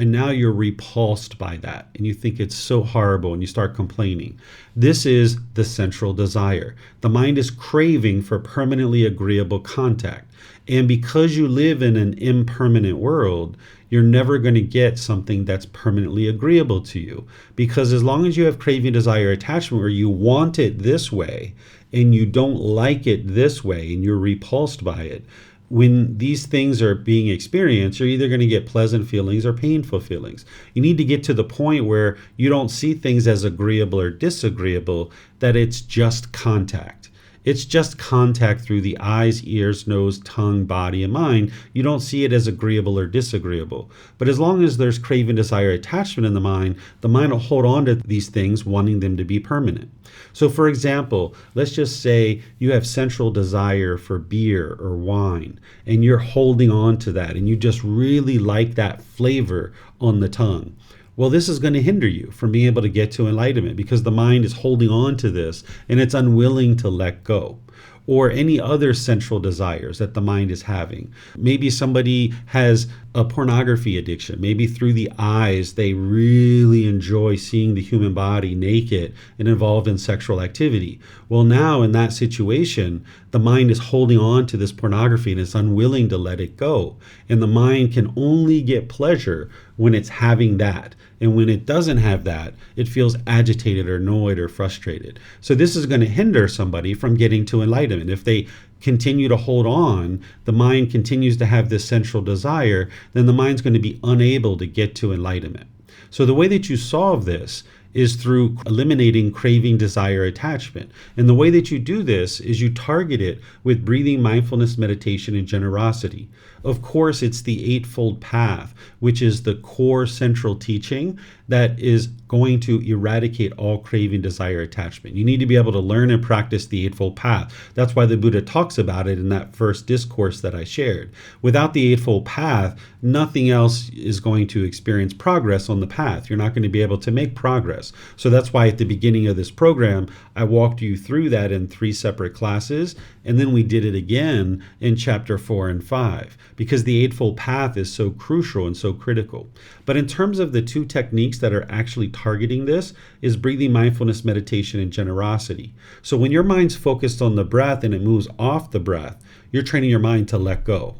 And now you're repulsed by that and you think it's so horrible and you start complaining. This is the central desire. The mind is craving for permanently agreeable contact. And because you live in an impermanent world, you're never going to get something that's permanently agreeable to you. Because as long as you have craving, desire, attachment, where you want it this way and you don't like it this way and you're repulsed by it, when these things are being experienced, you're either going to get pleasant feelings or painful feelings. You need to get to the point where you don't see things as agreeable or disagreeable, that it's just contact. It's just contact through the eyes, ears, nose, tongue, body, and mind. You don't see it as agreeable or disagreeable. But as long as there's craving, desire, attachment in the mind will hold on to these things, wanting them to be permanent. So for example, let's just say you have central desire for beer or wine, and you're holding on to that, and you just really like that flavor on the tongue. Well, this is going to hinder you from being able to get to enlightenment because the mind is holding on to this and it's unwilling to let go. Or any other central desires that the mind is having. Maybe somebody has a pornography addiction. Maybe through the eyes, they really enjoy seeing the human body naked and involved in sexual activity. Well, now in that situation, the mind is holding on to this pornography and it's unwilling to let it go. And the mind can only get pleasure when it's having that. And when it doesn't have that, it feels agitated or annoyed or frustrated. So this is going to hinder somebody from getting to enlightenment. If they continue to hold on, the mind continues to have this central desire, then the mind's going to be unable to get to enlightenment. So the way that you solve this is through eliminating craving, desire, attachment. And the way that you do this is you target it with breathing, mindfulness, meditation, and generosity. Of course, it's the Eightfold Path, which is the core central teaching that is going to eradicate all craving, desire, attachment. You need to be able to learn and practice the Eightfold Path. That's why the Buddha talks about it in that first discourse that I shared. Without the Eightfold Path, nothing else is going to experience progress on the path. You're not going to be able to make progress. So that's why at the beginning of this program, I walked you through that in 3 separate classes, and then we did it again in chapter 4 and 5, because the Eightfold Path is so crucial and so critical. But in terms of the 2 techniques that are actually targeting this is breathing, mindfulness, meditation, and generosity. So when your mind's focused on the breath and it moves off the breath, you're training your mind to let go,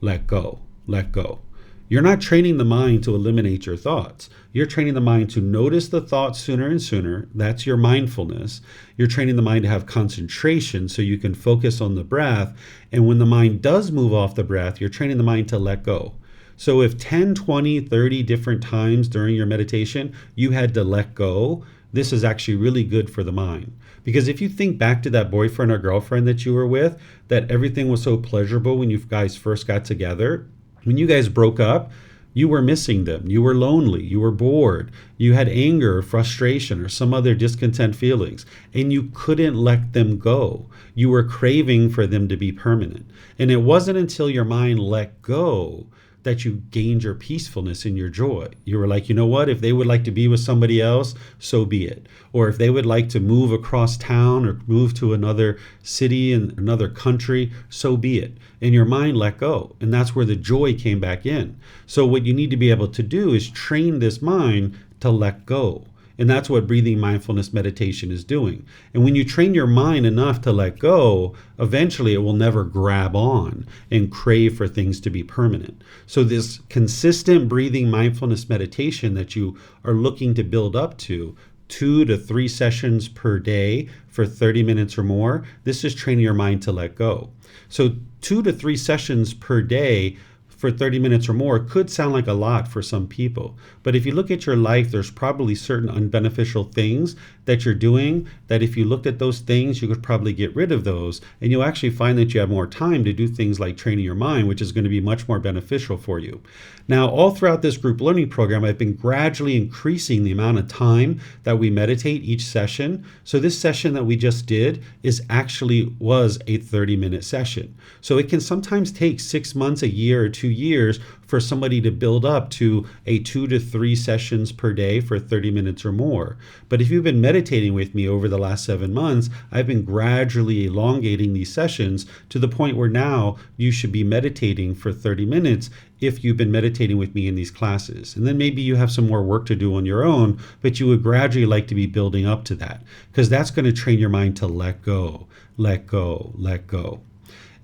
let go, let go. You're not training the mind to eliminate your thoughts. You're training the mind to notice the thoughts sooner and sooner. That's your mindfulness. You're training the mind to have concentration so you can focus on the breath. And when the mind does move off the breath, you're training the mind to let go. So if 10, 20, 30 different times during your meditation, you had to let go, this is actually really good for the mind. Because if you think back to that boyfriend or girlfriend that you were with, that everything was so pleasurable when you guys first got together, when you guys broke up, you were missing them. You were lonely. You were bored. You had anger or frustration or some other discontent feelings, and you couldn't let them go. You were craving for them to be permanent. And it wasn't until your mind let go that you gained your peacefulness and your joy. You were like, you know what? If they would like to be with somebody else, so be it. Or if they would like to move across town or move to another city in another country, so be it. And your mind let go. And that's where the joy came back in. So what you need to be able to do is train this mind to let go. And that's what breathing, mindfulness, meditation is doing. And when you train your mind enough to let go, eventually it will never grab on and crave for things to be permanent. So this consistent breathing, mindfulness, meditation that you are looking to build up to, 2 to 3 sessions per day for 30 minutes or more, this is training your mind to let go. So 2 to 3 sessions per day for 30 minutes or more could sound like a lot for some people. But if you look at your life, there's probably certain unbeneficial things that you're doing that if you looked at those things, you could probably get rid of those. And you'll actually find that you have more time to do things like training your mind, which is going to be much more beneficial for you. Now, all throughout this group learning program, I've been gradually increasing the amount of time that we meditate each session. So this session that we just did was a 30-minute session. So it can sometimes take 6 months, a year, or 2 years for somebody to build up to a 2 to 3 sessions per day for 30 minutes or more. But if you've been meditating with me over the last 7 months, I've been gradually elongating these sessions to the point where now you should be meditating for 30 minutes if you've been meditating with me in these classes. And then maybe you have some more work to do on your own, but you would gradually like to be building up to that, because that's going to train your mind to let go, let go, let go.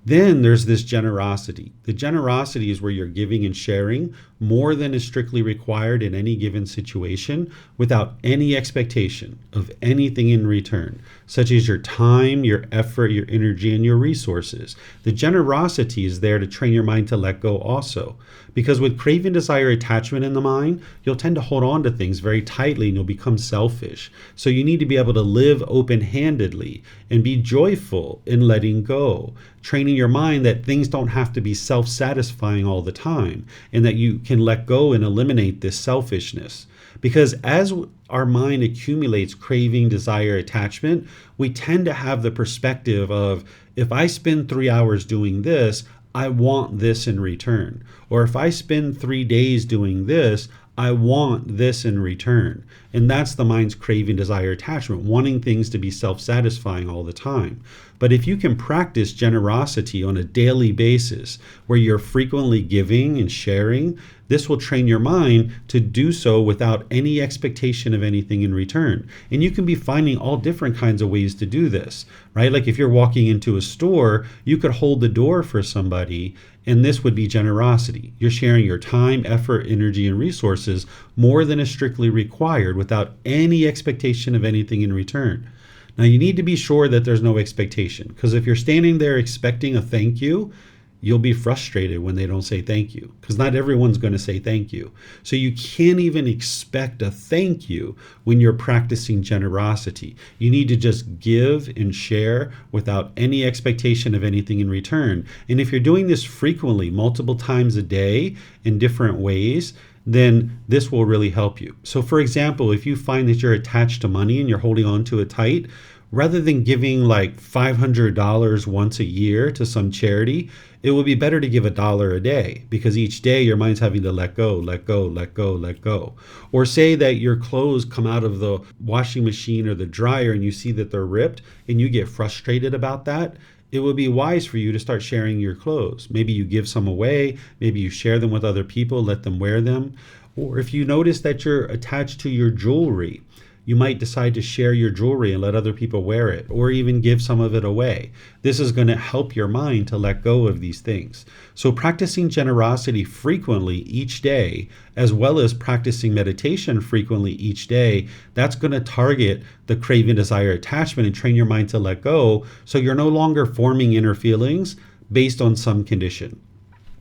Then there's this generosity. The generosity is where you're giving and sharing more than is strictly required in any given situation without any expectation of anything in return, such as your time, your effort, your energy, and your resources. The generosity is there to train your mind to let go also. Because with craving, desire, attachment in the mind, you'll tend to hold on to things very tightly and you'll become selfish. So you need to be able to live open-handedly and be joyful in letting go, training your mind that things don't have to be self-satisfying all the time and that you can let go and eliminate this selfishness. Because as our mind accumulates craving, desire, attachment, we tend to have the perspective of, if I spend 3 hours doing this, I want this in return. Or if I spend 3 days doing this, I want this in return. And that's the mind's craving, desire, attachment, wanting things to be self-satisfying all the time. But if you can practice generosity on a daily basis, where you're frequently giving and sharing, this will train your mind to do so without any expectation of anything in return. And you can be finding all different kinds of ways to do this, right? Like if you're walking into a store, you could hold the door for somebody, and this would be generosity. You're sharing your time, effort, energy, and resources more than is strictly required without any expectation of anything in return. Now, you need to be sure that there's no expectation, because if you're standing there expecting a thank you, you'll be frustrated when they don't say thank you, because not everyone's going to say thank you. So you can't even expect a thank you when you're practicing generosity. You need to just give and share without any expectation of anything in return. And if you're doing this frequently, multiple times a day in different ways, then this will really help you. So for example, if you find that you're attached to money and you're holding on to it tight, rather than giving like $500 once a year to some charity, it would be better to give $1 a day, because each day your mind's having to let go, let go, let go, let go. Or say that your clothes come out of the washing machine or the dryer and you see that they're ripped and you get frustrated about that. It would be wise for you to start sharing your clothes. Maybe you give some away, maybe you share them with other people, let them wear them. Or if you notice that you're attached to your jewelry, you might decide to share your jewelry and let other people wear it, or even give some of it away. This is going to help your mind to let go of these things. So practicing generosity frequently each day, as well as practicing meditation frequently each day, that's going to target the craving, desire, attachment and train your mind to let go, so you're no longer forming inner feelings based on some condition.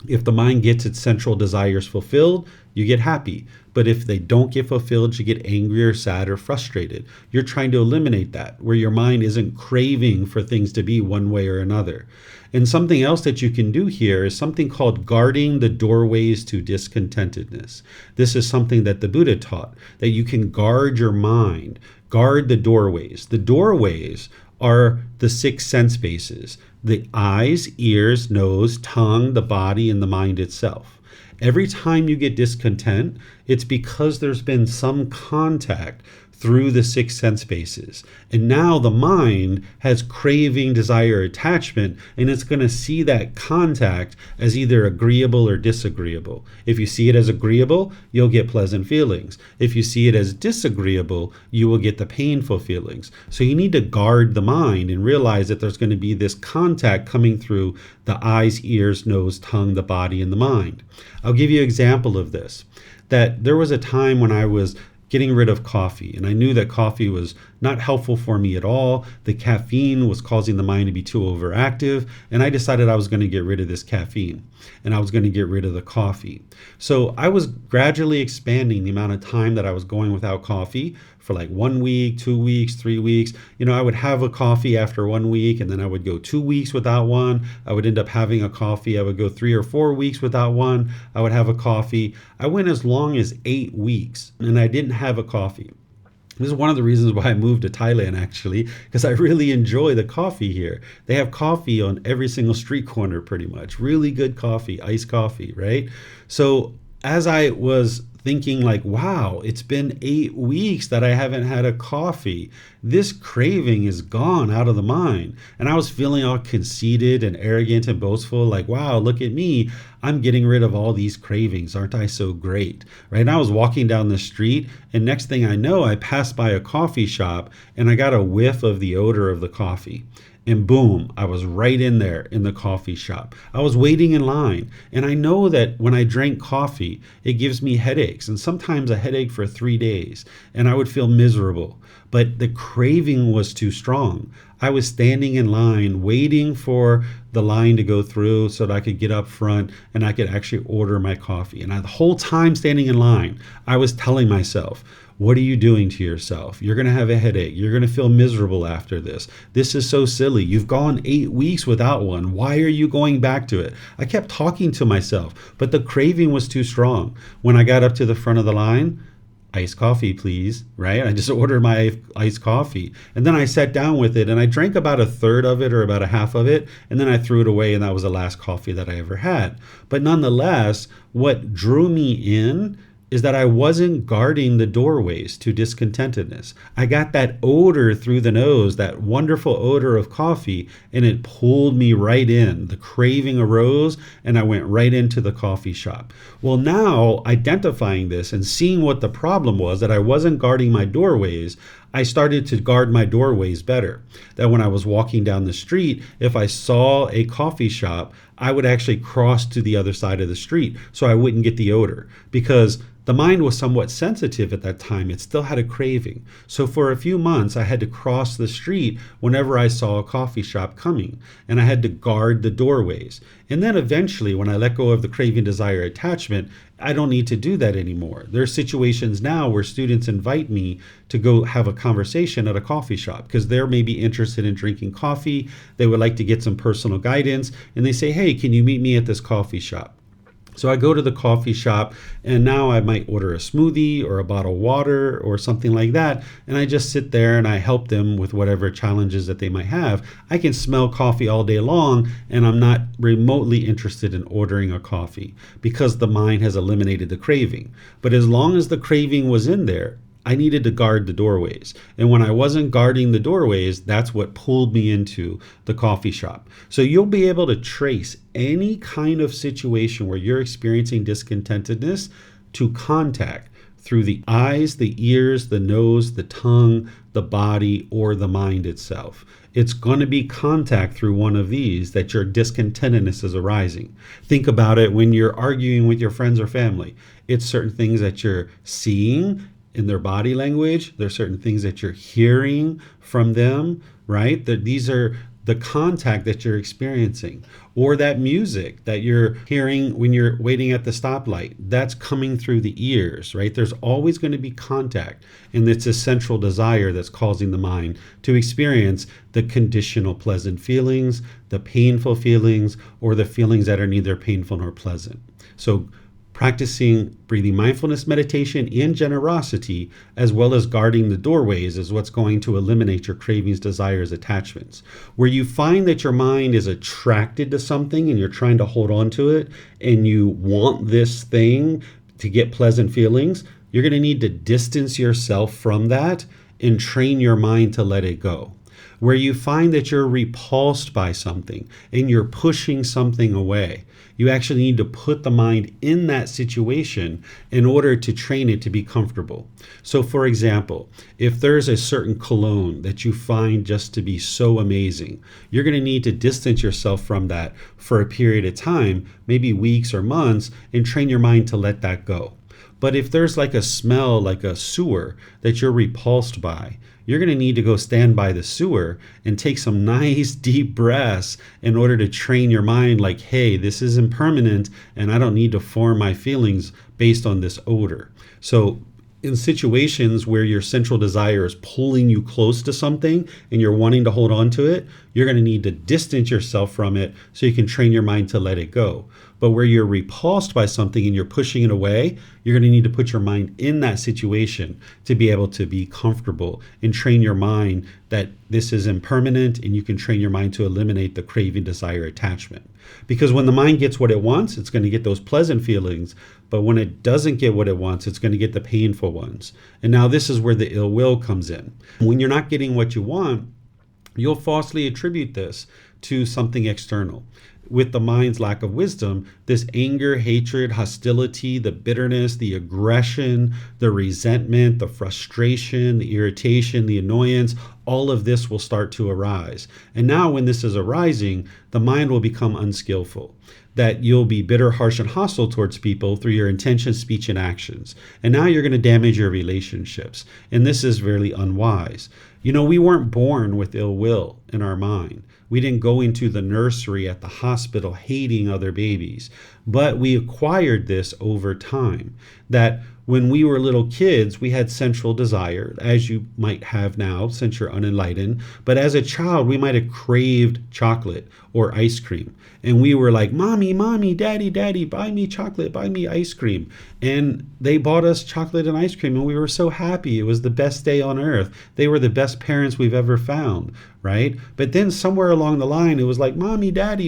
If the mind gets its central desires fulfilled, you get happy. But if they don't get fulfilled, you get angry or sad or frustrated. You're trying to eliminate that, where your mind isn't craving for things to be one way or another. And something else that you can do here is something called guarding the doorways to discontentedness. This is something that the Buddha taught, that you can guard your mind, guard the doorways. The doorways are the 6 sense bases: the eyes, ears, nose, tongue, the body, and the mind itself. Every time you get discontent, it's because there's been some contact through the 6 sense bases. And now the mind has craving, desire, attachment, and it's going to see that contact as either agreeable or disagreeable. If you see it as agreeable, you'll get pleasant feelings. If you see it as disagreeable, you will get the painful feelings. So you need to guard the mind and realize that there's going to be this contact coming through the eyes, ears, nose, tongue, the body, and the mind. I'll give you an example of this. That there was a time when I was getting rid of coffee. And I knew that coffee was not helpful for me at all. The caffeine was causing the mind to be too overactive. And I decided I was going to get rid of this caffeine and I was going to get rid of the coffee. So I was gradually expanding the amount of time that I was going without coffee for like 1 week, 2 weeks, 3 weeks. I would have a coffee after 1 week and then I would go 2 weeks without one. I would end up having a coffee. I would go 3 or 4 weeks without one. I would have a coffee. I went as long as 8 weeks and I didn't have a coffee. This is one of the reasons why I moved to Thailand, actually, because I really enjoy the coffee here. They have coffee on every single street corner, pretty much. Really good coffee, iced coffee, right? So as I was thinking like, wow, it's been 8 weeks that I haven't had a coffee. This craving is gone out of the mind. And I was feeling all conceited and arrogant and boastful, like, wow, look at me. I'm getting rid of all these cravings. Aren't I so great? Right? And I was walking down the street and next thing I know, I passed by a coffee shop and I got a whiff of the odor of the coffee. And boom, I was right in there in the coffee shop. I was waiting in line. And I know that when I drank coffee, it gives me headaches and sometimes a headache for 3 days. And I would feel miserable. But the craving was too strong. I was standing in line waiting for the line to go through so that I could get up front and I could actually order my coffee. And the whole time standing in line, I was telling myself, what are you doing to yourself? You're going to have a headache. You're going to feel miserable after this. This is so silly. You've gone 8 weeks without one. Why are you going back to it? I kept talking to myself, but the craving was too strong. When I got up to the front of the line, iced coffee, please, right? I just ordered my iced coffee. And then I sat down with it and I drank about a third of it or about a half of it. And then I threw it away and that was the last coffee that I ever had. But nonetheless, what drew me in is that I wasn't guarding the doorways to discontentedness. I got that odor through the nose, that wonderful odor of coffee, and it pulled me right in. The craving arose, and I went right into the coffee shop. Well, now identifying this and seeing what the problem was, that I wasn't guarding my doorways, I started to guard my doorways better. That when I was walking down the street, if I saw a coffee shop, I would actually cross to the other side of the street so I wouldn't get the odor, because the mind was somewhat sensitive at that time. It still had a craving. So for a few months, I had to cross the street whenever I saw a coffee shop coming, and I had to guard the doorways. And then eventually, when I let go of the craving, desire, attachment, I don't need to do that anymore. There are situations now where students invite me to go have a conversation at a coffee shop because they're maybe interested in drinking coffee. They would like to get some personal guidance, and they say, hey, can you meet me at this coffee shop? So I go to the coffee shop and now I might order a smoothie or a bottle of water or something like that. And I just sit there and I help them with whatever challenges that they might have. I can smell coffee all day long and I'm not remotely interested in ordering a coffee because the mind has eliminated the craving. But as long as the craving was in there, I needed to guard the doorways. And when I wasn't guarding the doorways, that's what pulled me into the coffee shop. So you'll be able to trace any kind of situation where you're experiencing discontentedness to contact through the eyes, the ears, the nose, the tongue, the body, or the mind itself. It's going to be contact through one of these that your discontentedness is arising. Think about it when you're arguing with your friends or family. It's certain things that you're seeing in their body language. There's certain things that you're hearing from them, right? That these are the contact that you're experiencing, or that music that you're hearing when you're waiting at the stoplight. That's coming through the ears, right? There's always going to be contact, and it's a central desire that's causing the mind to experience the conditional pleasant feelings, the painful feelings, or the feelings that are neither painful nor pleasant. So practicing breathing mindfulness meditation and generosity, as well as guarding the doorways, is what's going to eliminate your cravings, desires, attachments. Where you find that your mind is attracted to something and you're trying to hold on to it and you want this thing to get pleasant feelings, you're going to need to distance yourself from that and train your mind to let it go. Where you find that you're repulsed by something and you're pushing something away, you actually need to put the mind in that situation in order to train it to be comfortable. So for example, if there's a certain cologne that you find just to be so amazing, you're going to need to distance yourself from that for a period of time, maybe weeks or months, and train your mind to let that go. But if there's like a smell, like a sewer that you're repulsed by, you're going to need to go stand by the sewer and take some nice deep breaths in order to train your mind like, hey, this is impermanent and I don't need to form my feelings based on this odor. So in situations where your central desire is pulling you close to something and you're wanting to hold on to it, you're going to need to distance yourself from it so you can train your mind to let it go. But where you're repulsed by something and you're pushing it away, you're going to need to put your mind in that situation to be able to be comfortable and train your mind that this is impermanent, and you can train your mind to eliminate the craving, desire, attachment. Because when the mind gets what it wants, it's going to get those pleasant feelings. But when it doesn't get what it wants, it's going to get the painful ones. And now this is where the ill will comes in. When you're not getting what you want, you'll falsely attribute this to something external. With the mind's lack of wisdom, this anger, hatred, hostility, the bitterness, the aggression, the resentment, the frustration, the irritation, the annoyance, all of this will start to arise. And now when this is arising, the mind will become unskillful. That you'll be bitter, harsh, and hostile towards people through your intention, speech, and actions. And now you're going to damage your relationships. And this is really unwise. You know, we weren't born with ill will in our mind. We didn't go into the nursery at the hospital hating other babies, but we acquired this over time. That when we were little kids, we had sensual desire, as you might have now since you're unenlightened. But as a child, we might have craved chocolate or ice cream. And we were like, mommy, mommy, daddy, daddy, buy me chocolate, buy me ice cream. And they bought us chocolate and ice cream, and we were so happy. It was the best day on earth. They were the best parents we've ever found, right? But then somewhere along the line, it was like, mommy, daddy,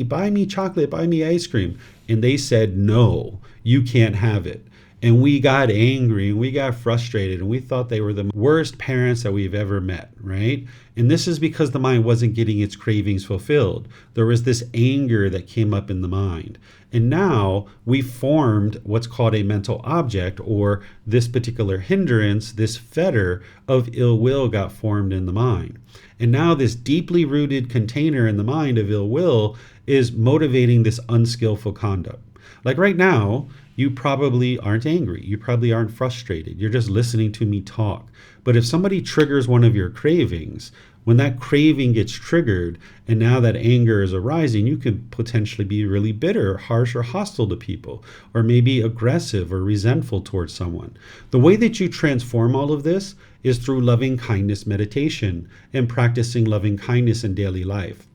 buy me chocolate, buy me ice cream. And they said, no, you can't have it. And we got angry and we got frustrated and we thought they were the worst parents that we've ever met, right? And this is because the mind wasn't getting its cravings fulfilled. There was this anger that came up in the mind. And now we formed what's called a mental object, or this particular hindrance, this fetter of ill will got formed in the mind. And now this deeply rooted container in the mind of ill will is motivating this unskillful conduct. Like right now, you probably aren't angry. You probably aren't frustrated. You're just listening to me talk. But if somebody triggers one of your cravings, when that craving gets triggered and now that anger is arising, you could potentially be really bitter, harsh, or hostile to people, or maybe aggressive or resentful towards someone. The way that you transform all of this is through loving kindness meditation and practicing loving kindness in daily life.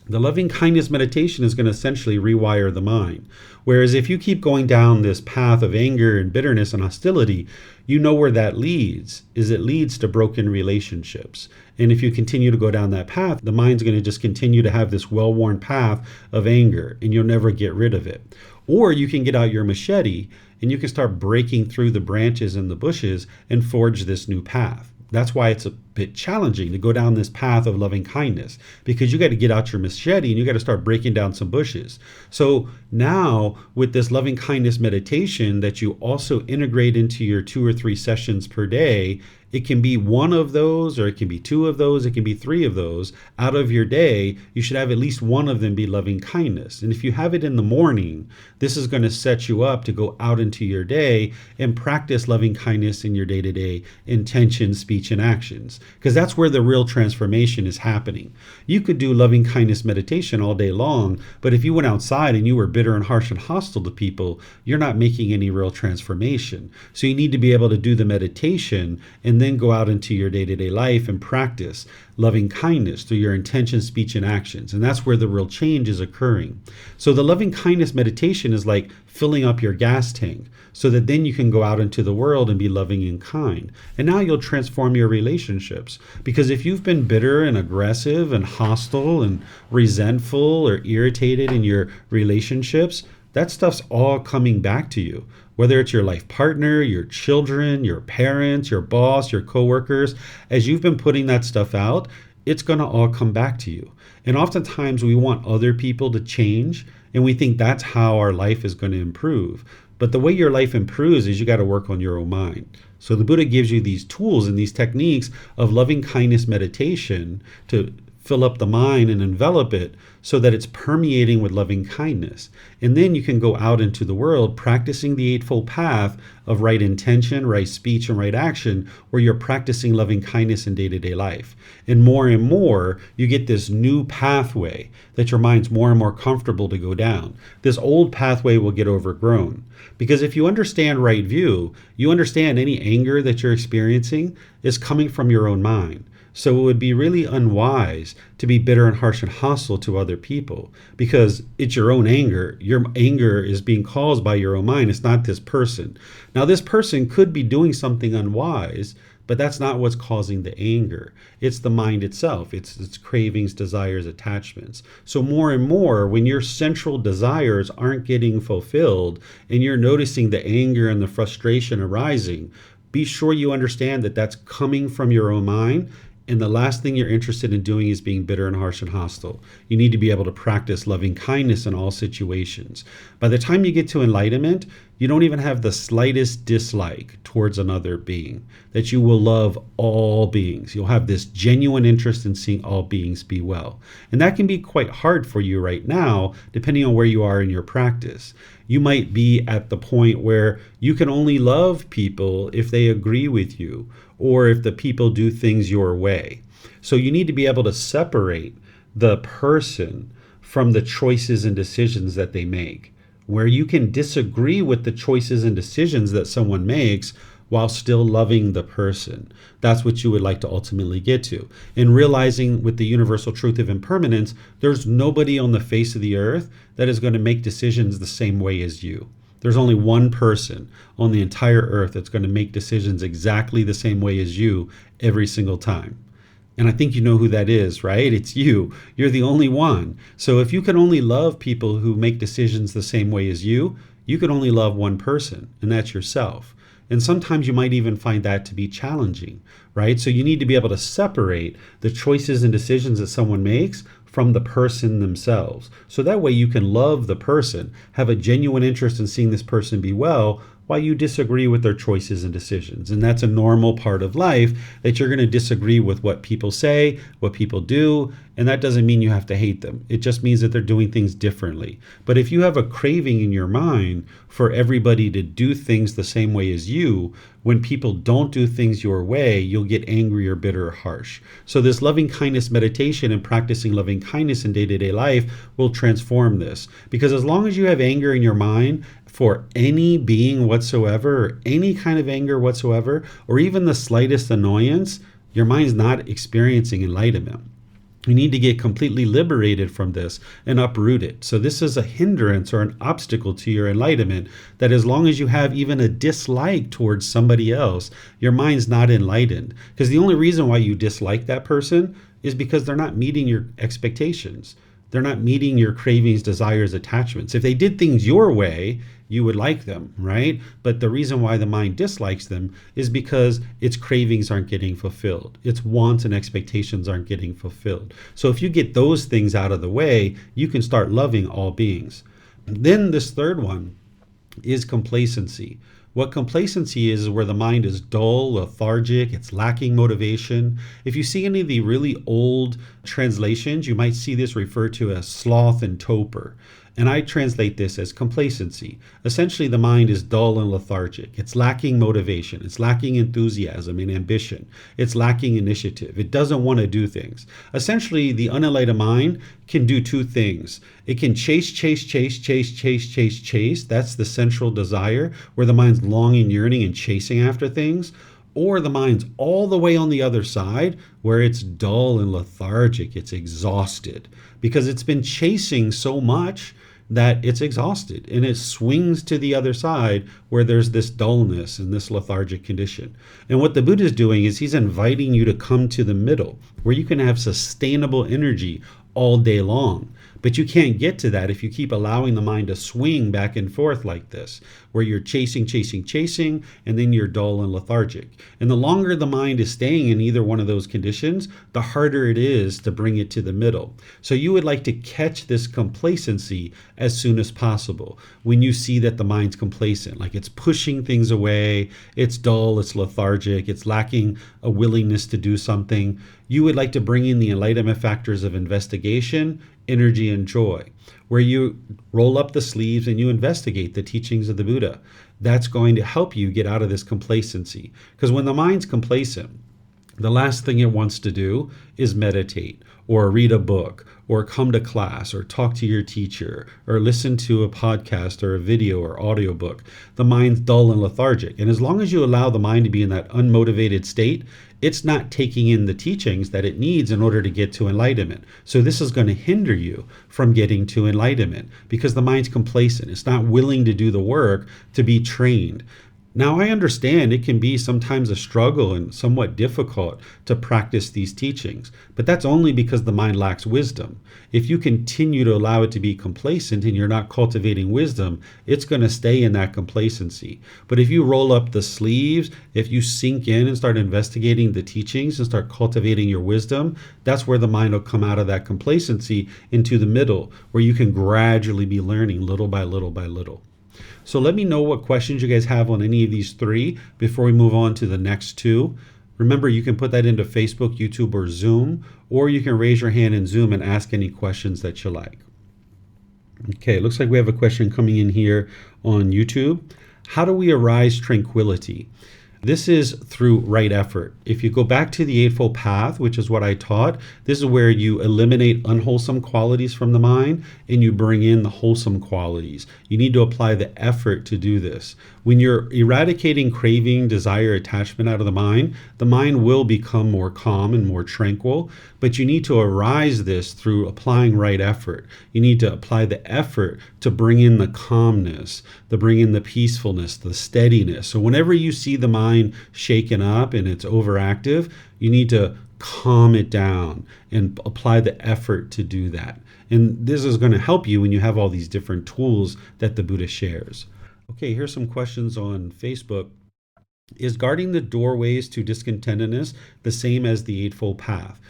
The loving kindness meditation is going to essentially rewire the mind. Whereas if you keep going down this path of anger and bitterness and hostility, you know where that leads, is it leads to broken relationships. And if you continue to go down that path, the mind's going to just continue to have this well-worn path of anger, and you'll never get rid of it. Or you can get out your machete and you can start breaking through the branches and the bushes and forge this new path. That's why it's a bit challenging to go down this path of loving kindness, because you got to get out your machete and you got to start breaking down some bushes. So now with this loving kindness meditation that you also integrate into your 2 or 3 sessions per day, it can be one of those, or it can be 2 of those, it can be 3 of those. Out of your day, you should have at least one of them be loving kindness. And if you have it in the morning, this is going to set you up to go out into your day and practice loving kindness in your day-to-day intentions, speech, and actions. Because that's where the real transformation is happening. You could do loving kindness meditation all day long, but if you went outside and you were bitter and harsh and hostile to people, you're not making any real transformation. So you need to be able to do the meditation and then go out into your day-to-day life and practice loving kindness through your intention, speech, and actions. And that's where the real change is occurring. So the loving kindness meditation is like filling up your gas tank so that then you can go out into the world and be loving and kind. And now you'll transform your relationships. Because if you've been bitter and aggressive and hostile and resentful or irritated in your relationships, that stuff's all coming back to you. Whether it's your life partner, your children, your parents, your boss, your coworkers, as you've been putting that stuff out, it's going to all come back to you. And oftentimes we want other people to change, and we think that's how our life is going to improve. But the way your life improves is you got to work on your own mind. So the Buddha gives you these tools and these techniques of loving kindness meditation to fill up the mind and envelop it so that it's permeating with loving kindness. And then you can go out into the world practicing the Eightfold Path of right intention, right speech, and right action, where you're practicing loving kindness in day-to-day life. And more, you get this new pathway that your mind's more and more comfortable to go down. This old pathway will get overgrown. Because if you understand right view, you understand any anger that you're experiencing is coming from your own mind. So it would be really unwise to be bitter and harsh and hostile to other people, because it's your own anger. Your anger is being caused by your own mind. It's not this person. Now, this person could be doing something unwise, but that's not what's causing the anger. It's the mind itself. It's cravings, desires, attachments. So more and more, when your central desires aren't getting fulfilled and you're noticing the anger and the frustration arising, be sure you understand that that's coming from your own mind. And the last thing you're interested in doing is being bitter and harsh and hostile. You need to be able to practice loving kindness in all situations. By the time you get to enlightenment, you don't even have the slightest dislike towards another being, that you will love all beings. You'll have this genuine interest in seeing all beings be well. And that can be quite hard for you right now, depending on where you are in your practice. You might be at the point where you can only love people if they agree with you, or if the people do things your way. So you need to be able to separate the person from the choices and decisions that they make, where you can disagree with the choices and decisions that someone makes while still loving the person. That's what you would like to ultimately get to. And realizing with the universal truth of impermanence, there's nobody on the face of the earth that is going to make decisions the same way as you. There's only one person on the entire earth that's going to make decisions exactly the same way as you every single time. And I think you know who that is, right? It's you. You're the only one. So if you can only love people who make decisions the same way as you can only love one person, and that's yourself. And sometimes you might even find that to be challenging, right? So you need to be able to separate the choices and decisions that someone makes from the person themselves. So that way you can love the person, have a genuine interest in seeing this person be well, while you disagree with their choices and decisions. And that's a normal part of life, that you're going to disagree with what people say, what people do, and that doesn't mean you have to hate them. It just means that they're doing things differently. But if you have a craving in your mind for everybody to do things the same way as you, when people don't do things your way, you'll get angry or bitter or harsh. So this loving kindness meditation and practicing loving kindness in day-to-day life will transform this. Because as long as you have anger in your mind for any being whatsoever, or any kind of anger whatsoever, or even the slightest annoyance, your mind's not experiencing enlightenment. You need to get completely liberated from this and uproot it. So this is a hindrance or an obstacle to your enlightenment, that as long as you have even a dislike towards somebody else, your mind's not enlightened. Because the only reason why you dislike that person is because they're not meeting your expectations. They're not meeting your cravings, desires, attachments. If they did things your way, you would like them, right? But the reason why the mind dislikes them is because its cravings aren't getting fulfilled. Its wants and expectations aren't getting fulfilled. So if you get those things out of the way, you can start loving all beings. Then this third one is complacency. What complacency is where the mind is dull, lethargic, it's lacking motivation. If you see any of the really old translations, you might see this referred to as sloth and torpor. And I translate this as complacency. Essentially, the mind is dull and lethargic. It's lacking motivation. It's lacking enthusiasm and ambition. It's lacking initiative. It doesn't want to do things. Essentially, the unenlightened mind can do two things. It can chase. That's the central desire, where the mind's longing, yearning, and chasing after things. Or the mind's all the way on the other side, where it's dull and lethargic. It's exhausted because it's been chasing so much that it's exhausted, and it swings to the other side where there's this dullness and this lethargic condition. And what the Buddha is doing is he's inviting you to come to the middle, where you can have sustainable energy all day long. But you can't get to that if you keep allowing the mind to swing back and forth like this, where you're chasing, and then you're dull and lethargic. And the longer the mind is staying in either one of those conditions, the harder it is to bring it to the middle. So you would like to catch this complacency as soon as possible. When you see that the mind's complacent, like it's pushing things away, it's dull, it's lethargic, it's lacking a willingness to do something, you would like to bring in the enlightenment factors of investigation, energy, and joy, where you roll up the sleeves and you investigate the teachings of the Buddha. That's going to help you get out of this complacency. Because when the mind's complacent, the last thing it wants to do is meditate or read a book or come to class or talk to your teacher or listen to a podcast or a video or audiobook. The mind's dull and lethargic. And as long as you allow the mind to be in that unmotivated state, it's not taking in the teachings that it needs in order to get to enlightenment. So this is going to hinder you from getting to enlightenment because the mind's complacent. It's not willing to do the work to be trained. Now, I understand it can be sometimes a struggle and somewhat difficult to practice these teachings, but that's only because the mind lacks wisdom. If you continue to allow it to be complacent and you're not cultivating wisdom, it's going to stay in that complacency. But if you roll up the sleeves, if you sink in and start investigating the teachings and start cultivating your wisdom, that's where the mind will come out of that complacency into the middle, where you can gradually be learning little by little by little. So let me know what questions you guys have on any of these three before we move on to the next two. Remember, you can put that into Facebook, YouTube, or Zoom, or you can raise your hand in Zoom and ask any questions that you like. Okay, it looks like we have a question coming in here on YouTube. How do we arise tranquility? This is through right effort. If you go back to the Eightfold Path, which is what I taught, this is where you eliminate unwholesome qualities from the mind and you bring in the wholesome qualities. You need to apply the effort to do this. When you're eradicating craving, desire, attachment out of the mind will become more calm and more tranquil, but you need to arise this through applying right effort. You need to apply the effort to bring in the calmness, to bring in the peacefulness, the steadiness. So whenever you see the mind shaken up and it's overactive, you need to calm it down and apply the effort to do that. And this is going to help you when you have all these different tools that the Buddha shares. Okay, here's some questions on Facebook. Is guarding the doorways to discontentedness the same as the Eightfold Path?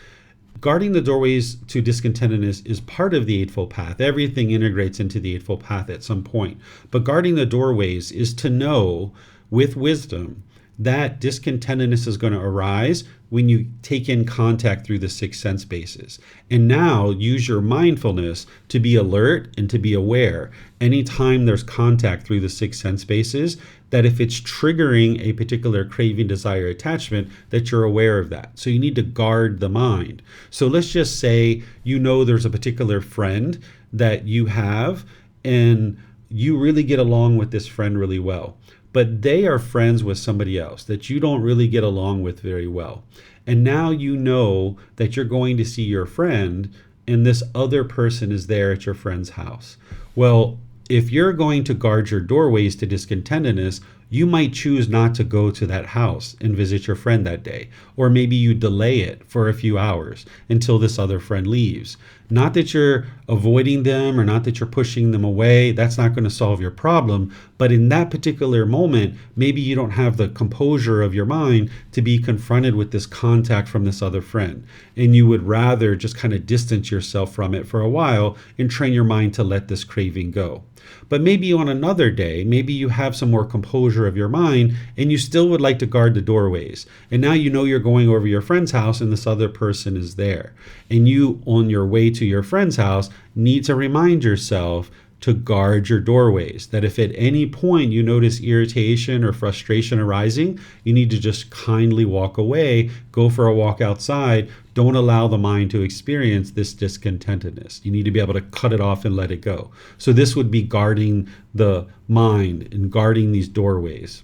Guarding the doorways to discontentedness is part of the Eightfold Path. Everything integrates into the Eightfold Path at some point. But guarding the doorways is to know with wisdom that discontentedness is going to arise when you take in contact through the six sense bases. And now use your mindfulness to be alert and to be aware anytime there's contact through the six sense bases, that if it's triggering a particular craving, desire, attachment, that you're aware of that. So you need to guard the mind. So let's just say you know there's a particular friend that you have and you really get along with this friend really well, but they are friends with somebody else that you don't really get along with very well. And now you know that you're going to see your friend and this other person is there at your friend's house. Well, if you're going to guard your doorways to discontentedness, you might choose not to go to that house and visit your friend that day. Or maybe you delay it for a few hours until this other friend leaves. Not that you're avoiding them or not that you're pushing them away. That's not going to solve your problem. But in that particular moment, maybe you don't have the composure of your mind to be confronted with this contact from this other friend. And you would rather just kind of distance yourself from it for a while and train your mind to let this craving go. But maybe on another day, maybe you have some more composure of your mind and you still would like to guard the doorways. And now you know you're going over your friend's house and this other person is there. And you, on your way to your friend's house, need to remind yourself to guard your doorways. That if at any point you notice irritation or frustration arising, you need to just kindly walk away, go for a walk outside. Don't allow the mind to experience this discontentedness. You need to be able to cut it off and let it go. So this would be guarding the mind and guarding these doorways.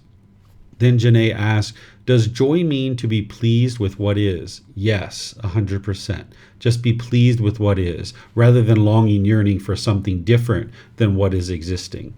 Then Janae asks, does joy mean to be pleased with what is? Yes, 100%. Just be pleased with what is, rather than longing, yearning for something different than what is existing.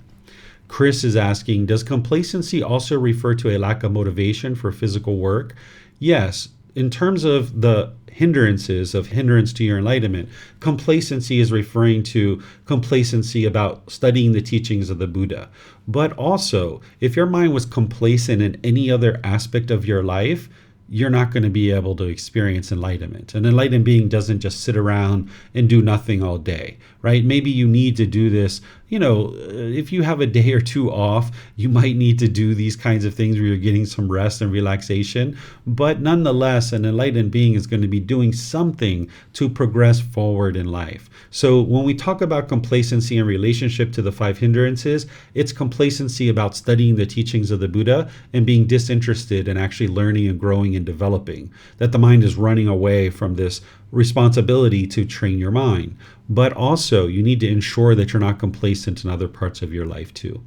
Chris is asking, does complacency also refer to a lack of motivation for physical work? Yes, in terms of the hindrances of hindrance to your enlightenment, complacency is referring to complacency about studying the teachings of the Buddha. But also, if your mind was complacent in any other aspect of your life, you're not going to be able to experience enlightenment. An enlightened being doesn't just sit around and do nothing all day, right? Maybe you need to do this. If you have a day or two off, you might need to do these kinds of things where you're getting some rest and relaxation. But nonetheless, an enlightened being is going to be doing something to progress forward in life. So when we talk about complacency in relationship to the five hindrances, it's complacency about studying the teachings of the Buddha and being disinterested in actually learning and growing and developing. That the mind is running away from this responsibility to train your mind. But also, you need to ensure that you're not complacent in other parts of your life too.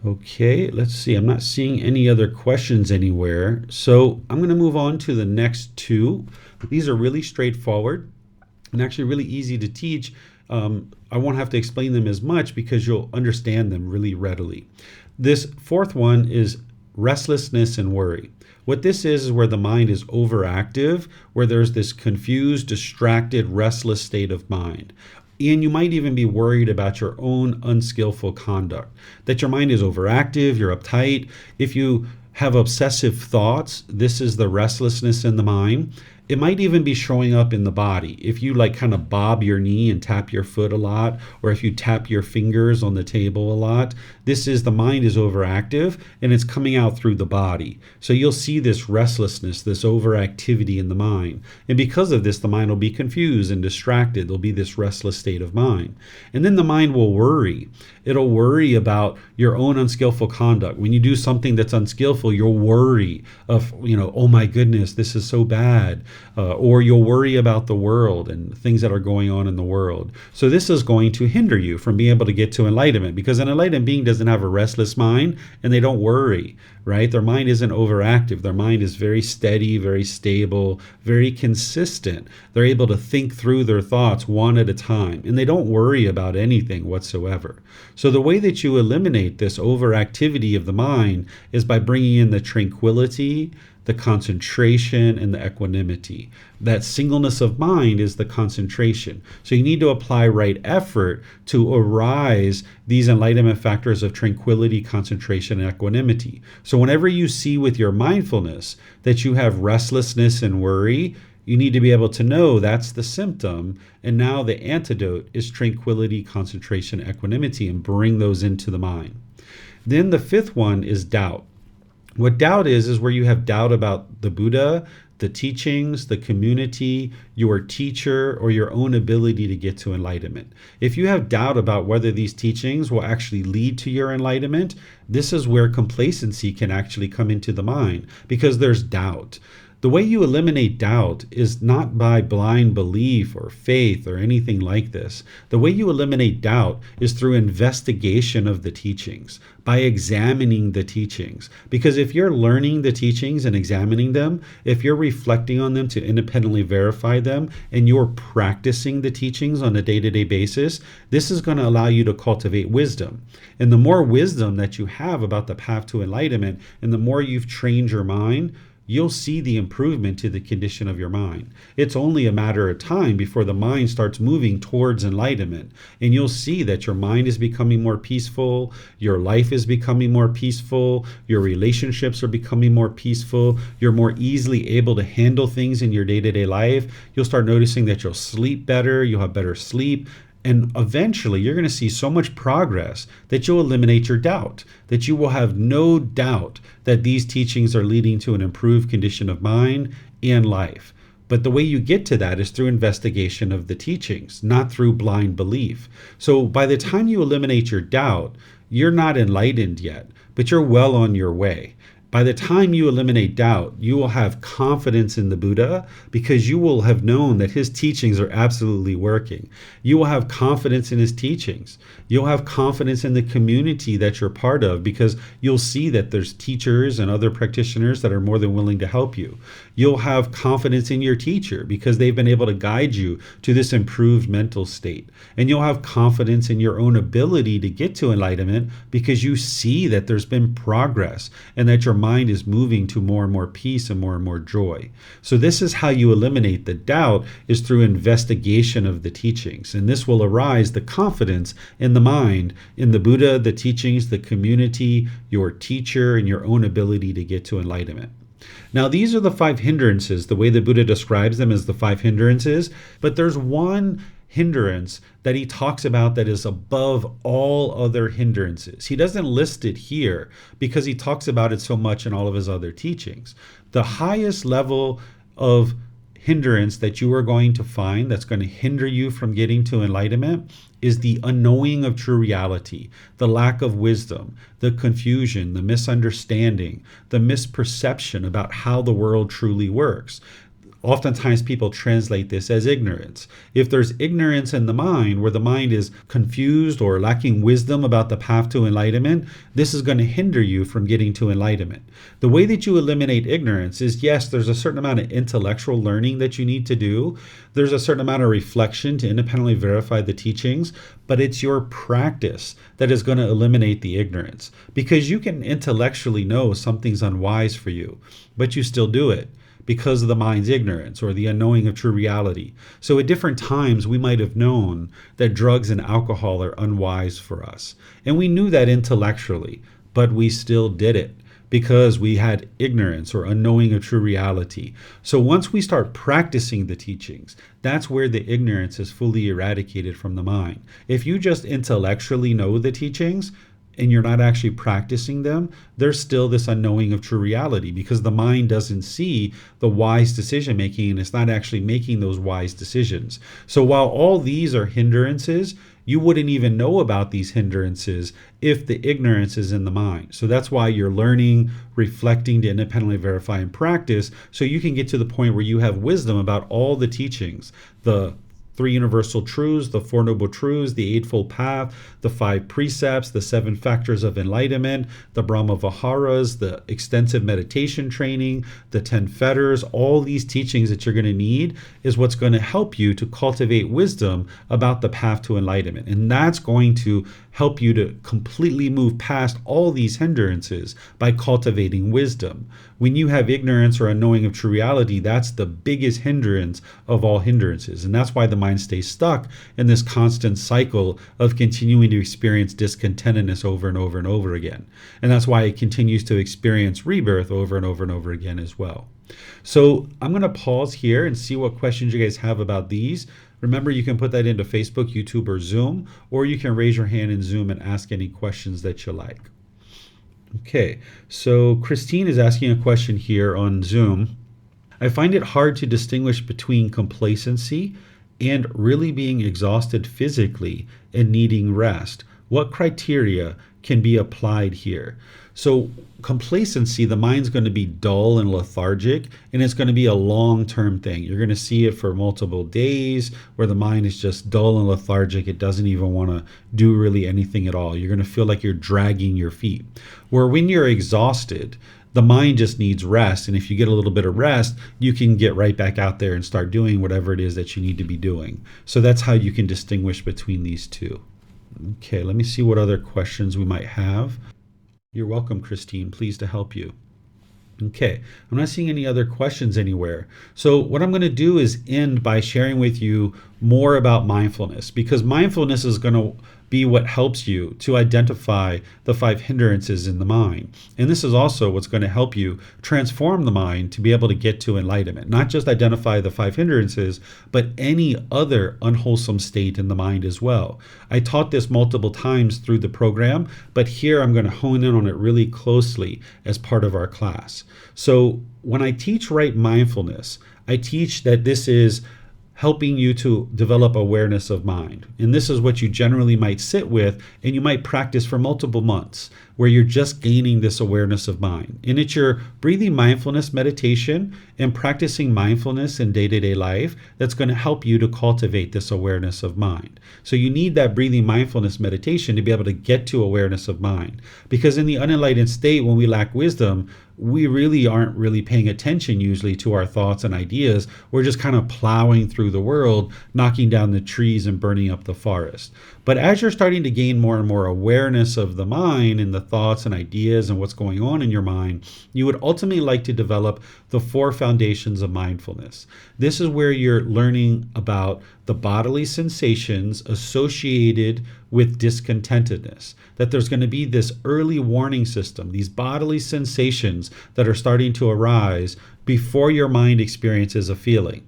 Okay, let's see. I'm not seeing any other questions anywhere. So I'm going to move on to the next two. These are really straightforward and actually really easy to teach. I won't have to explain them as much because you'll understand them really readily. This fourth one is restlessness and worry. What this is where the mind is overactive, where there's this confused, distracted, restless state of mind. And you might even be worried about your own unskillful conduct, that your mind is overactive, you're uptight. If you have obsessive thoughts, this is the restlessness in the mind. It might even be showing up in the body. If you kind of bob your knee and tap your foot a lot, or if you tap your fingers on the table a lot, this is the mind is overactive and it's coming out through the body. So you'll see this restlessness, this overactivity in the mind. And because of this, the mind will be confused and distracted. There'll be this restless state of mind. And then the mind will worry. It'll worry about your own unskillful conduct. When you do something that's unskillful, you'll worry of, oh my goodness, this is so bad. Or you'll worry about the world and things that are going on in the world. So this is going to hinder you from being able to get to enlightenment, because an enlightened being doesn't have a restless mind and they don't worry, right? Their mind isn't overactive. Their mind is very steady, very stable, very consistent. They're able to think through their thoughts one at a time, and they don't worry about anything whatsoever. So the way that you eliminate this overactivity of the mind is by bringing in the tranquility, the concentration, and the equanimity. That singleness of mind is the concentration. So you need to apply right effort to arise these enlightenment factors of tranquility, concentration, and equanimity. So whenever you see with your mindfulness that you have restlessness and worry, you need to be able to know that's the symptom, and now the antidote is tranquility, concentration, equanimity, and bring those into the mind. Then the fifth one is doubt. What doubt is where you have doubt about the Buddha, the teachings, the community, your teacher, or your own ability to get to enlightenment. If you have doubt about whether these teachings will actually lead to your enlightenment, this is where complacency can actually come into the mind, because there's doubt. The way you eliminate doubt is not by blind belief or faith or anything like this. The way you eliminate doubt is through investigation of the teachings, by examining the teachings. Because if you're learning the teachings and examining them, if you're reflecting on them to independently verify them, and you're practicing the teachings on a day-to-day basis, this is going to allow you to cultivate wisdom. And the more wisdom that you have about the path to enlightenment, and the more you've trained your mind, you'll see the improvement to the condition of your mind. It's only a matter of time before the mind starts moving towards enlightenment. And you'll see that your mind is becoming more peaceful, your life is becoming more peaceful, your relationships are becoming more peaceful, you're more easily able to handle things in your day-to-day life. You'll start noticing that you'll sleep better, you'll have better sleep. And eventually you're going to see so much progress that you'll eliminate your doubt, that you will have no doubt that these teachings are leading to an improved condition of mind and life. But the way you get to that is through investigation of the teachings, not through blind belief. So by the time you eliminate your doubt, you're not enlightened yet, but you're well on your way. By the time you eliminate doubt, you will have confidence in the Buddha, because you will have known that his teachings are absolutely working. You will have confidence in his teachings. You'll have confidence in the community that you're part of, because you'll see that there's teachers and other practitioners that are more than willing to help you. You'll have confidence in your teacher because they've been able to guide you to this improved mental state. And you'll have confidence in your own ability to get to enlightenment because you see that there's been progress and that your mind is moving to more and more peace and more joy. So this is how you eliminate the doubt, is through investigation of the teachings. And this will arise the confidence in the mind, in the Buddha, the teachings, the community, your teacher, and your own ability to get to enlightenment. Now, these are the five hindrances, the way the Buddha describes them as the five hindrances, but there's one hindrance that he talks about that is above all other hindrances. He doesn't list it here because he talks about it so much in all of his other teachings. The highest level of hindrance that you are going to find that's going to hinder you from getting to enlightenment is the unknowing of true reality, the lack of wisdom, the confusion, the misunderstanding, the misperception about how the world truly works. Oftentimes people translate this as ignorance. If there's ignorance in the mind, where the mind is confused or lacking wisdom about the path to enlightenment, this is going to hinder you from getting to enlightenment. The way that you eliminate ignorance is, yes, there's a certain amount of intellectual learning that you need to do. There's a certain amount of reflection to independently verify the teachings, but it's your practice that is going to eliminate the ignorance. Because you can intellectually know something's unwise for you, but you still do it because of the mind's ignorance or the unknowing of true reality. So at different times, we might have known that drugs and alcohol are unwise for us. And we knew that intellectually, but we still did it because we had ignorance or unknowing of true reality. So once we start practicing the teachings, that's where the ignorance is fully eradicated from the mind. If you just intellectually know the teachings, and you're not actually practicing them, there's still this unknowing of true reality because the mind doesn't see the wise decision making and it's not actually making those wise decisions. So while all these are hindrances, you wouldn't even know about these hindrances if the ignorance is in the mind. So that's why you're learning, reflecting to independently verify and practice so you can get to the point where you have wisdom about all the teachings, the Three Universal Truths, the Four Noble Truths, the Eightfold Path, the Five Precepts, the Seven Factors of Enlightenment, the Brahma Viharas, the extensive meditation training, the 10 fetters. All these teachings that you're going to need is what's going to help you to cultivate wisdom about the path to enlightenment. And that's going to help you to completely move past all these hindrances by cultivating wisdom. When you have ignorance or unknowing of true reality, that's the biggest hindrance of all hindrances. And that's why the mind stays stuck in this constant cycle of continuing to experience discontentedness over and over and over again. And that's why it continues to experience rebirth over and over and over again as well. So I'm going to pause here and see what questions you guys have about these. Remember, you can put that into Facebook, YouTube, or Zoom, or you can raise your hand in Zoom and ask any questions that you like. Okay, so Christine is asking a question here on Zoom. I find it hard to distinguish between complacency and really being exhausted physically and needing rest. What criteria can be applied here? So complacency, the mind's going to be dull and lethargic, and it's going to be a long-term thing. You're going to see it for multiple days where the mind is just dull and lethargic. It doesn't even want to do really anything at all. You're going to feel like you're dragging your feet. Where when you're exhausted, the mind just needs rest. And if you get a little bit of rest, you can get right back out there and start doing whatever it is that you need to be doing. So that's how you can distinguish between these two. Okay, let me see what other questions we might have. You're welcome, Christine. Pleased to help you. Okay, I'm not seeing any other questions anywhere. So what I'm going to do is end by sharing with you more about mindfulness, because mindfulness is going to be what helps you to identify the five hindrances in the mind. And this is also what's going to help you transform the mind to be able to get to enlightenment. Not just identify the five hindrances, but any other unwholesome state in the mind as well. I taught this multiple times through the program, but here I'm going to hone in on it really closely as part of our class. So when I teach right mindfulness, I teach that this is helping you to develop awareness of mind. And this is what you generally might sit with, and you might practice for multiple months, where you're just gaining this awareness of mind. And it's your breathing mindfulness meditation and practicing mindfulness in day-to-day life that's going to help you to cultivate this awareness of mind. So you need that breathing mindfulness meditation to be able to get to awareness of mind. Because in the unenlightened state, when we lack wisdom, we really aren't really paying attention usually to our thoughts and ideas. We're just kind of plowing through the world, knocking down the trees and burning up the forest. But as you're starting to gain more and more awareness of the mind and the thoughts and ideas and what's going on in your mind, you would ultimately like to develop the 4 foundations of mindfulness. This is where you're learning about the bodily sensations associated with discontentedness, that there's going to be this early warning system, these bodily sensations that are starting to arise before your mind experiences a feeling.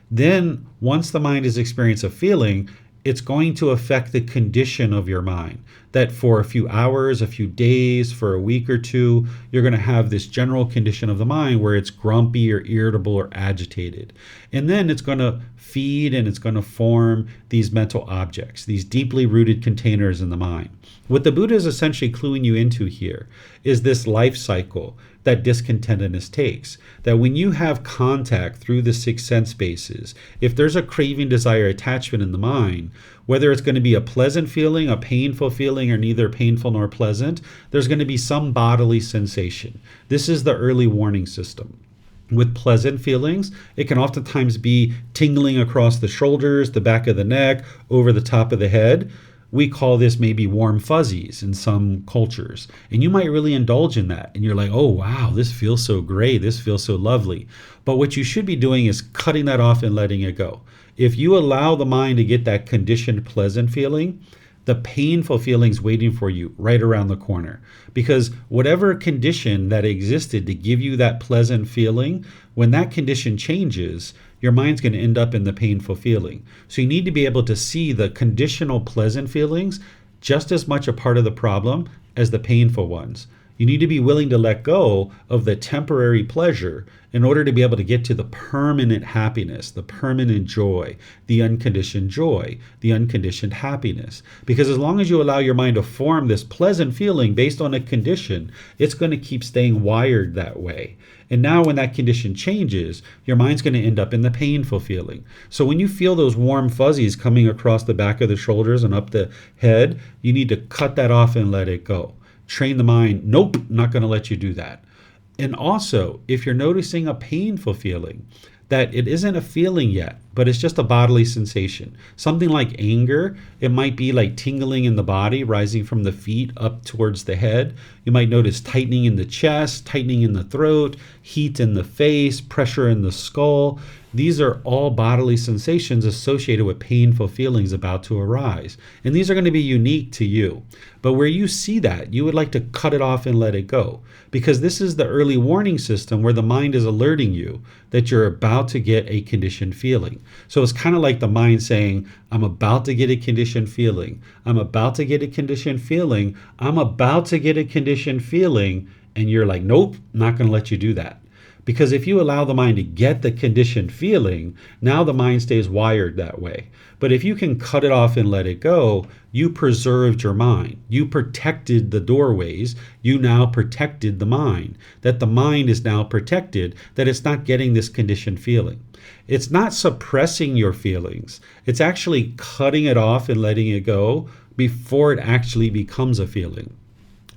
Then, once the mind has experienced a feeling, it's going to affect the condition of your mind. That for a few hours, a few days, for a week or two, you're going to have this general condition of the mind where it's grumpy or irritable or agitated. And then it's going to feed and it's going to form these mental objects, these deeply rooted containers in the mind. What the Buddha is essentially cluing you into here is this life cycle that discontentedness takes. That when you have contact through the 6 sense bases, if there's a craving, desire, attachment in the mind, whether it's going to be a pleasant feeling, a painful feeling, or neither painful nor pleasant, there's going to be some bodily sensation. This is the early warning system. With pleasant feelings, it can oftentimes be tingling across the shoulders, the back of the neck, over the top of the head. We call this maybe warm fuzzies in some cultures. And you might really indulge in that. And you're like, oh, wow, this feels so great. This feels so lovely. But what you should be doing is cutting that off and letting it go. If you allow the mind to get that conditioned pleasant feeling, the painful feeling's waiting for you right around the corner. Because whatever condition that existed to give you that pleasant feeling, when that condition changes, your mind's going to end up in the painful feeling. So you need to be able to see the conditional pleasant feelings just as much a part of the problem as the painful ones. You need to be willing to let go of the temporary pleasure in order to be able to get to the permanent happiness, the permanent joy, the unconditioned happiness. Because as long as you allow your mind to form this pleasant feeling based on a condition, it's going to keep staying wired that way. And now when that condition changes, your mind's going to end up in the painful feeling. So when you feel those warm fuzzies coming across the back of the shoulders and up the head, you need to cut that off and let it go. Train the mind, nope, not going to let you do that. And also, if you're noticing a painful feeling, that it isn't a feeling yet, but it's just a bodily sensation. Something like anger, it might be like tingling in the body, rising from the feet up towards the head. You might notice tightening in the chest, tightening in the throat, heat in the face, pressure in the skull. These are all bodily sensations associated with painful feelings about to arise. And these are going to be unique to you. But where you see that, you would like to cut it off and let it go. Because this is the early warning system where the mind is alerting you that you're about to get a conditioned feeling. So it's kind of like the mind saying, I'm about to get a conditioned feeling. I'm about to get a conditioned feeling. I'm about to get a conditioned feeling. And you're like, nope, not going to let you do that. Because if you allow the mind to get the conditioned feeling, now the mind stays wired that way. But if you can cut it off and let it go, you preserved your mind. You protected the doorways. You now protected the mind. That the mind is now protected, that it's not getting this conditioned feeling. It's not suppressing your feelings. It's actually cutting it off and letting it go before it actually becomes a feeling.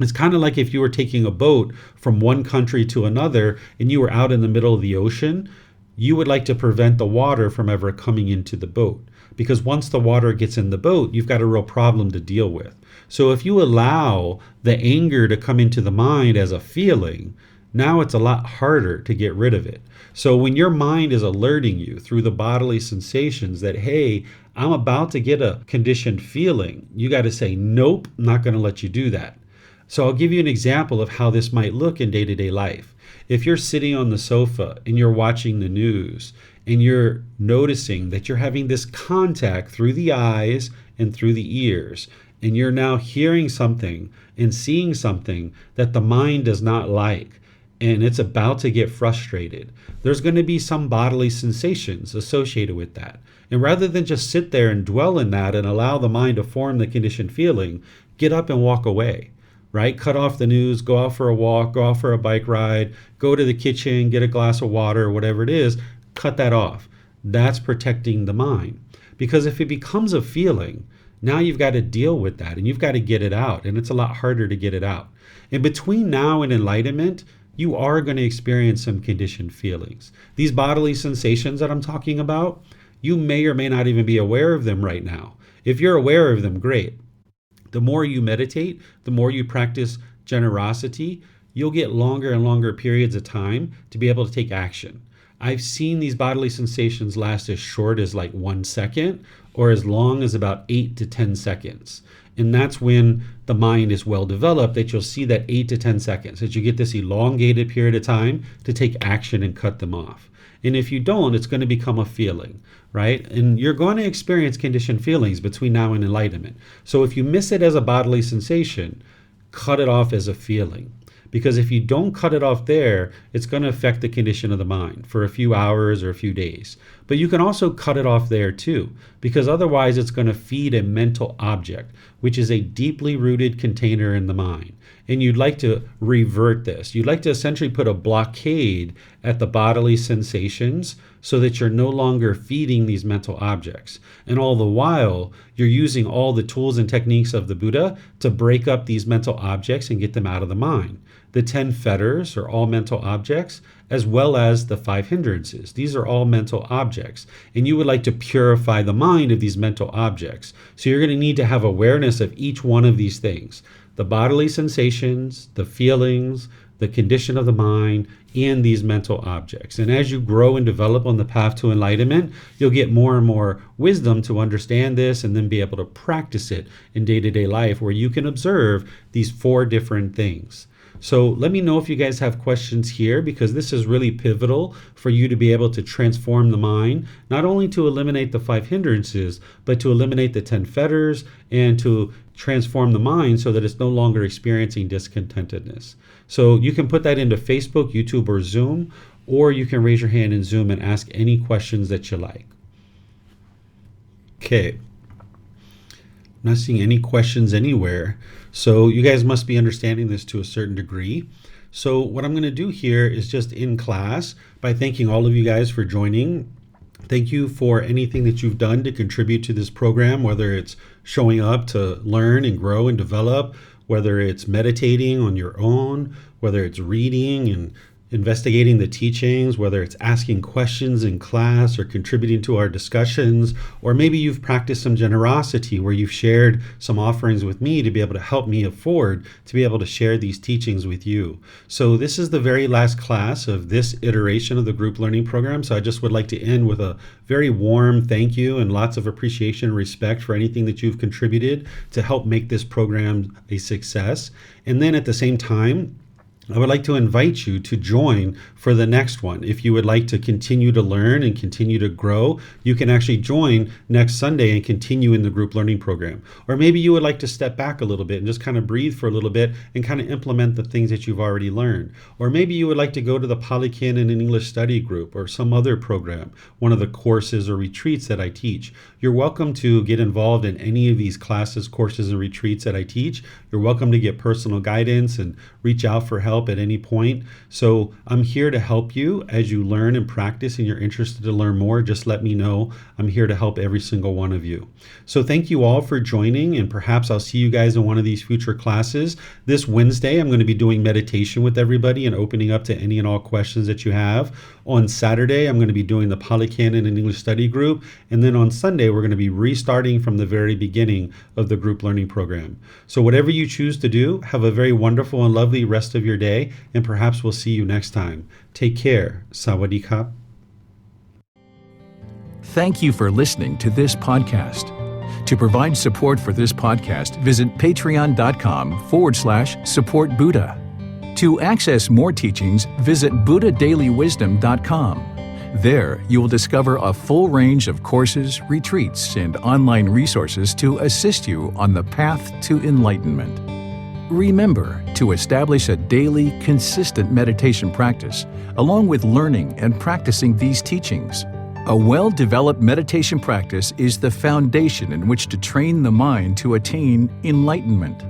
It's kind of like if you were taking a boat from one country to another and you were out in the middle of the ocean, you would like to prevent the water from ever coming into the boat. Because once the water gets in the boat, you've got a real problem to deal with. So if you allow the anger to come into the mind as a feeling, now it's a lot harder to get rid of it. So when your mind is alerting you through the bodily sensations that, hey, I'm about to get a conditioned feeling, you got to say, nope, I'm not going to let you do that. So I'll give you an example of how this might look in day-to-day life. If you're sitting on the sofa and you're watching the news and you're noticing that you're having this contact through the eyes and through the ears, and you're now hearing something and seeing something that the mind does not like, and it's about to get frustrated, there's going to be some bodily sensations associated with that. And rather than just sit there and dwell in that and allow the mind to form the conditioned feeling, get up and walk away. Right? Cut off the news, go out for a walk, go out for a bike ride, go to the kitchen, get a glass of water, whatever it is, cut that off. That's protecting the mind. Because if it becomes a feeling, now you've got to deal with that and you've got to get it out. And it's a lot harder to get it out. And between now and enlightenment, you are going to experience some conditioned feelings. These bodily sensations that I'm talking about, you may or may not even be aware of them right now. If you're aware of them, great. The more you meditate, the more you practice generosity, you'll get longer and longer periods of time to be able to take action. I've seen these bodily sensations last as short as like 1 second or as long as about 8 to 10 seconds. And that's when the mind is well developed, that you'll see that 8 to 10 seconds, that you get this elongated period of time to take action and cut them off. And if you don't, it's going to become a feeling, right? And you're going to experience conditioned feelings between now and enlightenment. So if you miss it as a bodily sensation, cut it off as a feeling. Because if you don't cut it off there, it's going to affect the condition of the mind for a few hours or a few days. But you can also cut it off there too, because otherwise it's going to feed a mental object, which is a deeply rooted container in the mind. And you'd like to revert this. You'd like to essentially put a blockade at the bodily sensations so that you're no longer feeding these mental objects. And all the while, you're using all the tools and techniques of the Buddha to break up these mental objects and get them out of the mind. The 10 fetters are all mental objects, as well as the 5 hindrances. These are all mental objects. And you would like to purify the mind of these mental objects. So you're going to need to have awareness of each one of these things. The bodily sensations, the feelings, the condition of the mind, and these mental objects. And as you grow and develop on the path to enlightenment, you'll get more and more wisdom to understand this and then be able to practice it in day-to-day life where you can observe these 4 different things. So let me know if you guys have questions here, because this is really pivotal for you to be able to transform the mind, not only to eliminate the 5 hindrances, but to eliminate the 10 fetters and to transform the mind so that it's no longer experiencing discontentedness. So you can put that into Facebook, YouTube, or Zoom, or you can raise your hand in Zoom and ask any questions that you like. Okay. Not seeing any questions anywhere. So you guys must be understanding this to a certain degree. So what I'm going to do here is just in class by thanking all of you guys for joining. Thank you for anything that you've done to contribute to this program, whether it's showing up to learn and grow and develop, whether it's meditating on your own, whether it's reading and investigating the teachings, whether it's asking questions in class or contributing to our discussions, or maybe you've practiced some generosity where you've shared some offerings with me to be able to help me afford to be able to share these teachings with you. So this is the very last class of this iteration of the group learning program. So I just would like to end with a very warm thank you and lots of appreciation and respect for anything that you've contributed to help make this program a success. And then at the same time, I would like to invite you to join for the next one. If you would like to continue to learn and continue to grow, you can actually join next Sunday and continue in the group learning program. Or maybe you would like to step back a little bit and just kind of breathe for a little bit and kind of implement the things that you've already learned. Or maybe you would like to go to the Pali Canon and English study group or some other program, one of the courses or retreats that I teach. You're welcome to get involved in any of these classes, courses, and retreats that I teach. You're welcome to get personal guidance and reach out for help at any point. So I'm here to help you as you learn and practice, and you're interested to learn more, just let me know. I'm here to help every single one of you. So thank you all for joining, and perhaps I'll see you guys in one of these future classes. This Wednesday, I'm going to be doing meditation with everybody and opening up to any and all questions that you have. On Saturday, I'm going to be doing the Pali Canon and English study group. And then on Sunday, we're going to be restarting from the very beginning of the group learning program. So whatever you choose to do, have a very wonderful and lovely rest of your day. And perhaps we'll see you next time. Take care. Sawadee Kap. Thank you for listening to this podcast. To provide support for this podcast, visit patreon.com/support Buddha. To access more teachings, visit buddhadailywisdom.com. There, you will discover a full range of courses, retreats, and online resources to assist you on the path to enlightenment. Remember to establish a daily, consistent meditation practice, along with learning and practicing these teachings. A well-developed meditation practice is the foundation in which to train the mind to attain enlightenment.